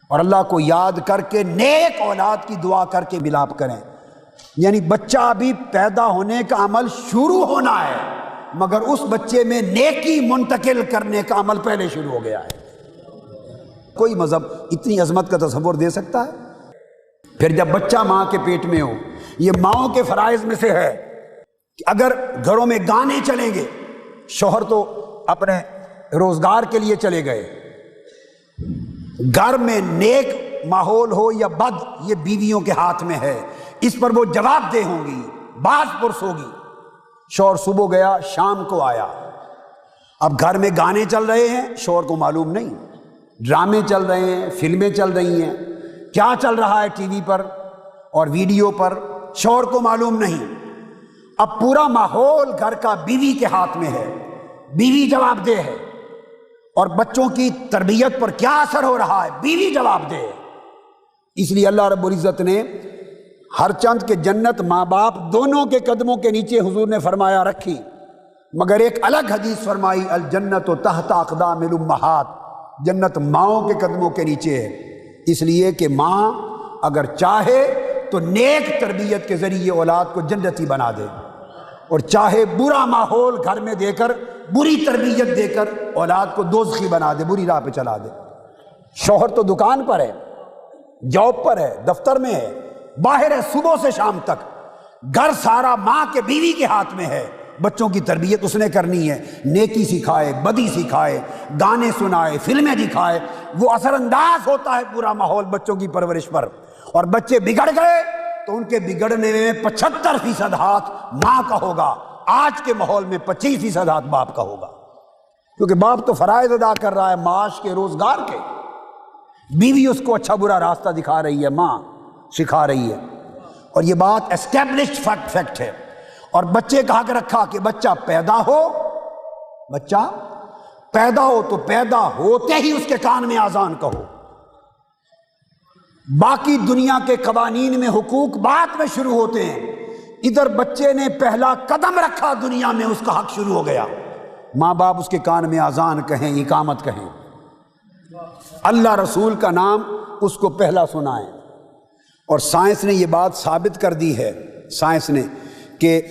A: اور اللہ کو یاد کر کے نیک اولاد کی دعا کر کے ملاپ کریں، یعنی بچہ ابھی پیدا ہونے کا عمل شروع ہونا ہے مگر اس بچے میں نیکی منتقل کرنے کا عمل پہلے شروع ہو گیا ہے۔ کوئی مذہب اتنی عظمت کا تصور دے سکتا ہے؟ پھر جب بچہ ماں کے پیٹ میں ہو، یہ ماؤں کے فرائض میں سے ہے کہ اگر گھروں میں گانے چلیں گے، شوہر تو اپنے روزگار کے لیے چلے گئے، گھر میں نیک ماحول ہو یا بد یہ بیویوں کے ہاتھ میں ہے، اس پر وہ جواب دہ ہوں گی، باز پرس ہوگی۔ شوہر صبح گیا، شام کو آیا، اب گھر میں گانے چل رہے ہیں، شوہر کو معلوم نہیں، ڈرامے چل رہے ہیں، فلمیں چل رہی ہیں، کیا چل رہا ہے ٹی وی پر اور ویڈیو پر، شوہر کو معلوم نہیں۔ اب پورا ماحول گھر کا بیوی کے ہاتھ میں ہے، بیوی جواب دہ ہے، اور بچوں کی تربیت پر کیا اثر ہو رہا ہے، بیوی جواب دہ ہے۔ اس لیے اللہ رب العزت نے ہر چند کے جنت ماں باپ دونوں کے قدموں کے نیچے حضور نے فرمایا رکھی، مگر ایک الگ حدیث فرمائی، الجنت تحت اقدام الامہات، جنت ماؤں کے قدموں کے نیچے ہے، اس لیے کہ ماں اگر چاہے تو نیک تربیت کے ذریعے اولاد کو جنتی بنا دے، اور چاہے برا ماحول گھر میں دے کر، بری تربیت دے کر اولاد کو دوزخی بنا دے، بری راہ پہ چلا دے۔ شوہر تو دکان پر ہے، جاب پر ہے، دفتر میں ہے، باہر ہے صبح سے شام تک، گھر سارا ماں کے بیوی کے ہاتھ میں ہے، بچوں کی تربیت اس نے کرنی ہے، نیکی سکھائے، بدی سکھائے، گانے سنائے، فلمیں دکھائے، وہ اثر انداز ہوتا ہے پورا ماحول بچوں کی پرورش پر، اور بچے بگڑ گئے تو ان کے بگڑنے میں 75% ہاتھ ماں کا ہوگا، آج کے ماحول میں 25% ہاتھ باپ کا ہوگا، کیونکہ باپ تو فرائض ادا کر رہا ہے معاش کے، روزگار کے، بیوی اس کو اچھا برا راستہ دکھا رہی ہے، ماں سکھا رہی ہے، اور یہ بات اسٹیبلشڈ فیکٹ ہے۔ اور بچے کا حق رکھا کہ بچہ پیدا ہو تو پیدا ہوتے ہی اس کے کان میں اذان کہو، باقی دنیا کے قوانین میں حقوق بعد میں شروع ہوتے ہیں، ادھر بچے نے پہلا قدم رکھا دنیا میں، اس کا حق شروع ہو گیا، ماں باپ اس کے کان میں اذان کہیں، اقامت کہیں، اللہ رسول کا نام اس کو پہلا سنائیں۔ اور سائنس نے یہ بات ثابت کر دی ہے، سائنس نے، کہ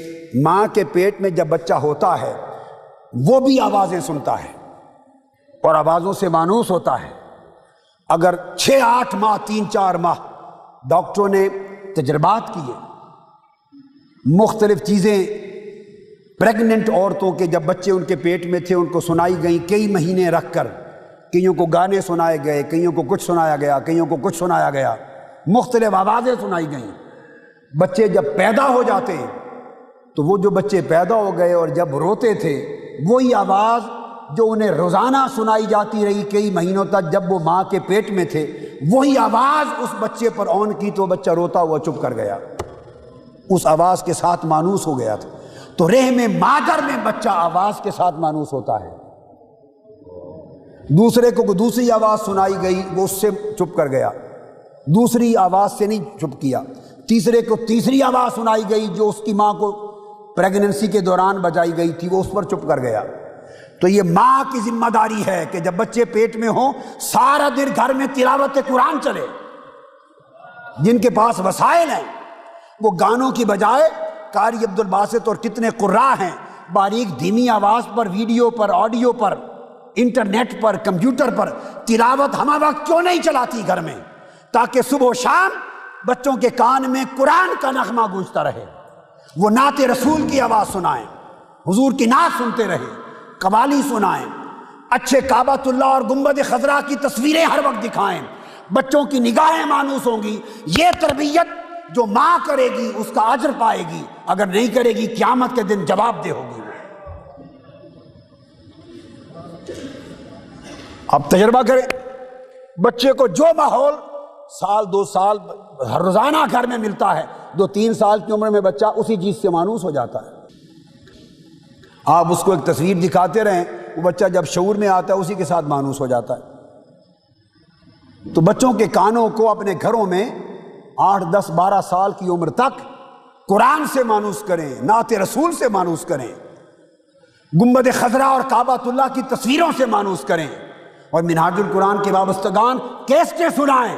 A: ماں کے پیٹ میں جب بچہ ہوتا ہے وہ بھی آوازیں سنتا ہے اور آوازوں سے مانوس ہوتا ہے۔ اگر 6-8 ماہ 3-4 ماہ ڈاکٹروں نے تجربات کیے، مختلف چیزیں پریگننٹ عورتوں کے جب بچے ان کے پیٹ میں تھے ان کو سنائی گئیں، کئی مہینے رکھ کر، کئیوں کو گانے سنائے گئے، کئیوں کو کچھ سنایا گیا، کئیوں کو کچھ سنایا گیا، مختلف آوازیں سنائی گئیں۔ بچے جب پیدا ہو جاتے تو وہ جو بچے پیدا ہو گئے اور جب روتے تھے وہی آواز جو انہیں روزانہ سنائی جاتی رہی کئی مہینوں تک جب وہ ماں کے پیٹ میں تھے، وہی آواز اس بچے پر آن کی تو بچہ روتا ہوا چپ کر گیا، اس آواز کے ساتھ مانوس ہو گیا تھا۔ تو رحم مادر میں بچہ آواز کے ساتھ مانوس ہوتا ہے۔ دوسرے کو دوسری آواز سنائی گئی وہ اس سے چپ کر گیا، دوسری آواز سے نہیں چپ کیا۔ تیسرے کو تیسری آواز سنائی گئی جو اس کی ماں کو پریگننسی کے دوران بجائی گئی تھی، وہ اس پر چپ کر گیا۔ تو یہ ماں کی ذمہ داری ہے کہ جب بچے پیٹ میں ہوں سارا دن گھر میں تلاوت قرآن چلے۔ جن کے پاس وسائل ہیں وہ گانوں کی بجائے قاری عبد الباسط اور کتنے قراء ہیں باریک دھیمی آواز پر، ویڈیو پر، آڈیو پر، انٹرنیٹ پر، کمپیوٹر پر تلاوت ہمہ وقت کیوں نہیں چلاتی گھر میں، تاکہ صبح و شام بچوں کے کان میں قرآن کا نغمہ گونجتا رہے، وہ نعت رسول کی آواز سنائیں، حضور کی نعت سنتے رہے، قوالی سنائیں، اچھے کعبۃ اللہ اور گنبد خضرا کی تصویریں ہر وقت دکھائیں، بچوں کی نگاہیں مانوس ہوں گی۔ یہ تربیت جو ماں کرے گی اس کا اجر پائے گی، اگر نہیں کرے گی قیامت کے دن جواب دہ ہوگی۔ اب تجربہ کریں، بچے کو جو ماحول 1-2 سال ہر روزانہ گھر میں ملتا ہے، 2-3 سال کی عمر میں بچہ اسی چیز سے مانوس ہو جاتا ہے۔ آپ اس کو ایک تصویر دکھاتے رہیں، وہ بچہ جب شعور میں آتا ہے اسی کے ساتھ مانوس ہو جاتا ہے۔ تو بچوں کے کانوں کو اپنے گھروں میں 8, 10, 12 سال کی عمر تک قرآن سے مانوس کریں، نعت رسول سے مانوس کریں، گنبد خضرا اور کعبۃ اللہ کی تصویروں سے مانوس کریں، اور منہاج القرآن کے وابستگان کیسٹیں سنائیں۔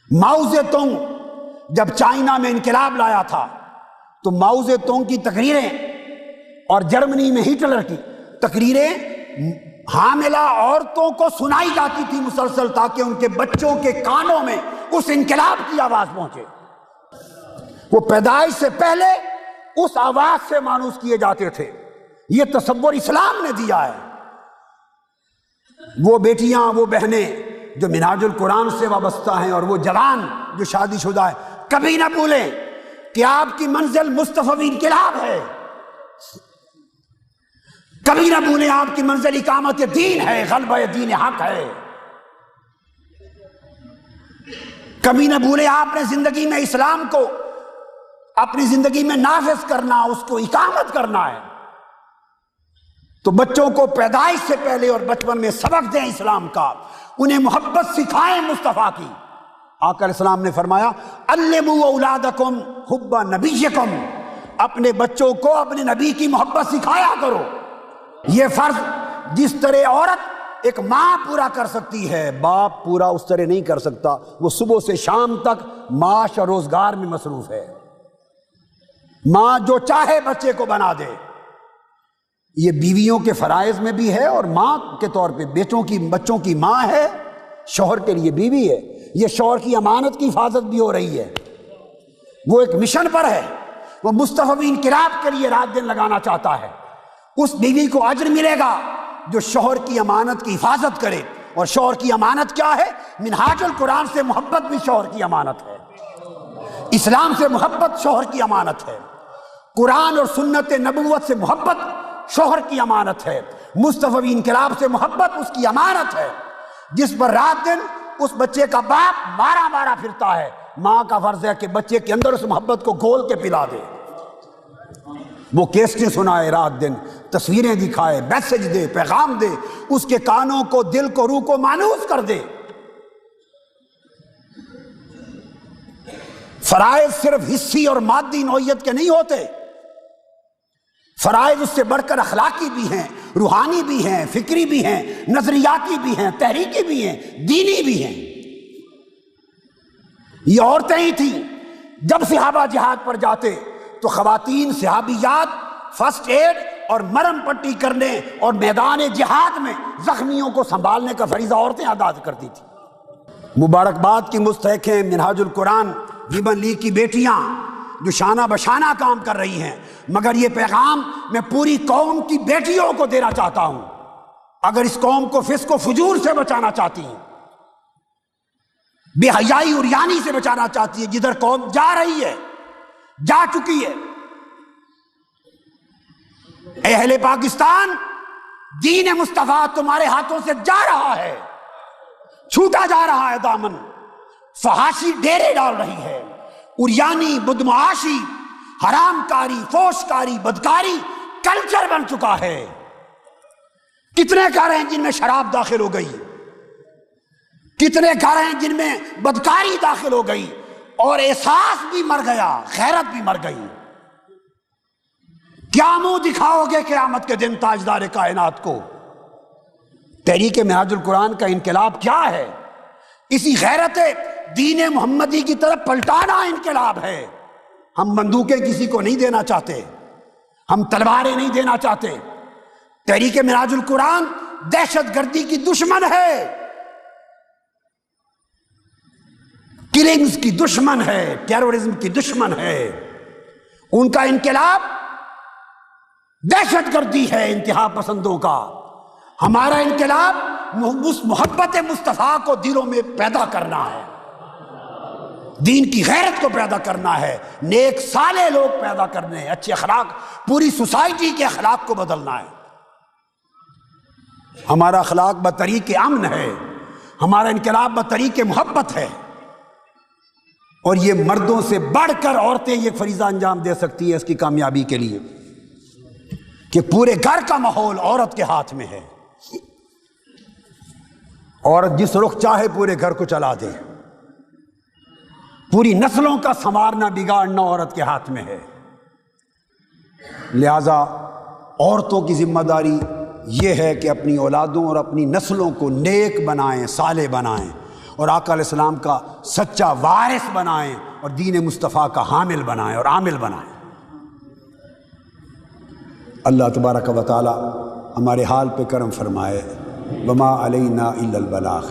A: ماؤ زیتونگ جب چائنا میں انقلاب لایا تھا تو ماؤ زیتونگ کی تقریریں اور جرمنی میں ہٹلر کی تقریریں حاملہ عورتوں کو سنائی جاتی تھی مسلسل، تاکہ ان کے بچوں کے کانوں میں اس انقلاب کی آواز پہنچے۔ وہ پیدائش سے پہلے اس آواز سے مانوس کیے جاتے تھے۔ یہ تصور اسلام نے دیا ہے۔ وہ بیٹیاں، وہ بہنیں جو منہاج القرآن سے وابستہ ہیں اور وہ جوان جو شادی شدہ ہے، کبھی نہ بھولیں کہ آپ کی منزل مصطفی انقلاب ہے، کبھی نہ بھولیں آپ کی منزل اقامت دین ہے، غلبہ دین حق ہے، کبھی نہ بھولیں آپ نے زندگی میں اسلام کو اپنی زندگی میں نافذ کرنا، اس کو اقامت کرنا ہے۔ تو بچوں کو پیدائش سے پہلے اور بچپن میں سبق دیں اسلام کا، انہیں محبت سکھائیں مصطفیٰ کی۔ آقا علیہ السلام نے فرمایا علموا اولادکم حب نبیکم، اپنے بچوں کو اپنے نبی کی محبت سکھایا کرو۔ یہ فرض جس طرح عورت ایک ماں پورا کر سکتی ہے، باپ پورا اس طرح نہیں کر سکتا، وہ صبح سے شام تک معاش اور روزگار میں مصروف ہے۔ ماں جو چاہے بچے کو بنا دے، یہ بیویوں کے فرائض میں بھی ہے، اور ماں کے طور پہ بچوں کی ماں ہے، شوہر کے لیے بیوی ہے۔ یہ شوہر کی امانت کی حفاظت بھی ہو رہی ہے، وہ ایک مشن پر ہے، وہ مصطفی انقلاب کے لیے رات دن لگانا چاہتا ہے۔ اس بیوی کو اجر ملے گا جو شوہر کی امانت کی حفاظت کرے، اور شوہر کی امانت کیا ہے؟ منہاج القرآن سے محبت بھی شوہر کی امانت ہے، اسلام سے محبت شوہر کی امانت ہے، قرآن اور سنت نبوت سے محبت شوہر کی امانت ہے، مصطفی انقلاب سے محبت اس کی امانت ہے، جس پر رات دن اس بچے کا باپ مارا پھرتا ہے۔ ماں کا فرض ہے کہ بچے کے اندر اس محبت کو گھول کے پلا دے، وہ کیسٹیں سنائے رات دن، تصویریں دکھائے، میسج دے، پیغام دے، اس کے کانوں کو، دل کو، روح کو مانوس کر دے۔ فرائض صرف حصی اور مادی نوعیت کے نہیں ہوتے، فرائض اس سے بڑھ کر اخلاقی بھی ہیں، روحانی بھی ہیں، فکری بھی ہیں، نظریاتی بھی ہیں، تحریکی بھی ہیں، دینی بھی ہیں۔ یہ عورتیں ہی تھیں جب صحابہ جہاد پر جاتے تو خواتین صحابیات فرسٹ ایڈ اور مرم پٹی کرنے اور میدان جہاد میں زخمیوں کو سنبھالنے کا فریضہ عورتیں ادا کرتی تھیں۔ مبارکباد کی مستحق ہیں منہاج القرآن ویمن لیگ کی بیٹیاں جو شانہ بشانہ کام کر رہی ہیں، مگر یہ پیغام میں پوری قوم کی بیٹیوں کو دینا چاہتا ہوں۔ اگر اس قوم کو فسق و فجور سے بچانا چاہتی ہیں، بے حیائی اور یانی سے بچانا چاہتی ہے، جدھر قوم جا رہی ہے، جا چکی ہے، اے اہل پاکستان، دین مصطفیٰ تمہارے ہاتھوں سے جا رہا ہے، چھوٹا جا رہا ہے دامن، فحاشی ڈیرے ڈال رہی ہے، اریانی، بدمعاشی، حرام کاری، فوش کاری، بدکاری کلچر بن چکا ہے۔ کتنے گھر ہیں جن میں شراب داخل ہو گئی، کتنے گھر ہیں جن میں بدکاری داخل ہو گئی، اور احساس بھی مر گیا، غیرت بھی مر گئی۔ کیا منہ دکھاؤ گے قیامت کے دن تاجدار کائنات کو؟ تحریک منہاج القرآن کا انقلاب کیا ہے؟ اسی غیرت دین محمدی کی طرف پلٹانا انقلاب ہے۔ ہم بندوقیں کسی کو نہیں دینا چاہتے، ہم تلواریں نہیں دینا چاہتے۔ تحریک منہاج القرآن دہشت گردی کی دشمن ہے، کلنگز کی دشمن ہے، ٹیرورزم کی دشمن ہے۔ ان کا انقلاب دہشت گردی ہے انتہا پسندوں کا۔ ہمارا انقلاب محبت مصطفیٰ کو دلوں میں پیدا کرنا ہے، دین کی غیرت کو پیدا کرنا ہے، نیک صالح لوگ پیدا کرنے ہیں، اچھے اخلاق، پوری سوسائٹی کے اخلاق کو بدلنا ہے۔ ہمارا اخلاق بطریق امن ہے، ہمارا انقلاب بطریق محبت ہے، اور یہ مردوں سے بڑھ کر عورتیں یہ فریضہ انجام دے سکتی ہے اس کی کامیابی کے لیے کہ پورے گھر کا ماحول عورت کے ہاتھ میں ہے۔ عورت جس رخ چاہے پورے گھر کو چلا دے، پوری نسلوں کا سنوارنا بگاڑنا عورت کے ہاتھ میں ہے۔ لہذا عورتوں کی ذمہ داری یہ ہے کہ اپنی اولادوں اور اپنی نسلوں کو نیک بنائیں، صالح بنائیں، اور آقا علیہ السلام کا سچا وارث بنائیں، اور دین مصطفیٰ کا حامل بنائیں اور عامل بنائیں۔ اللہ تبارک و تعالی ہمارے حال پہ کرم فرمائے۔ وما علینا الا البلاغ۔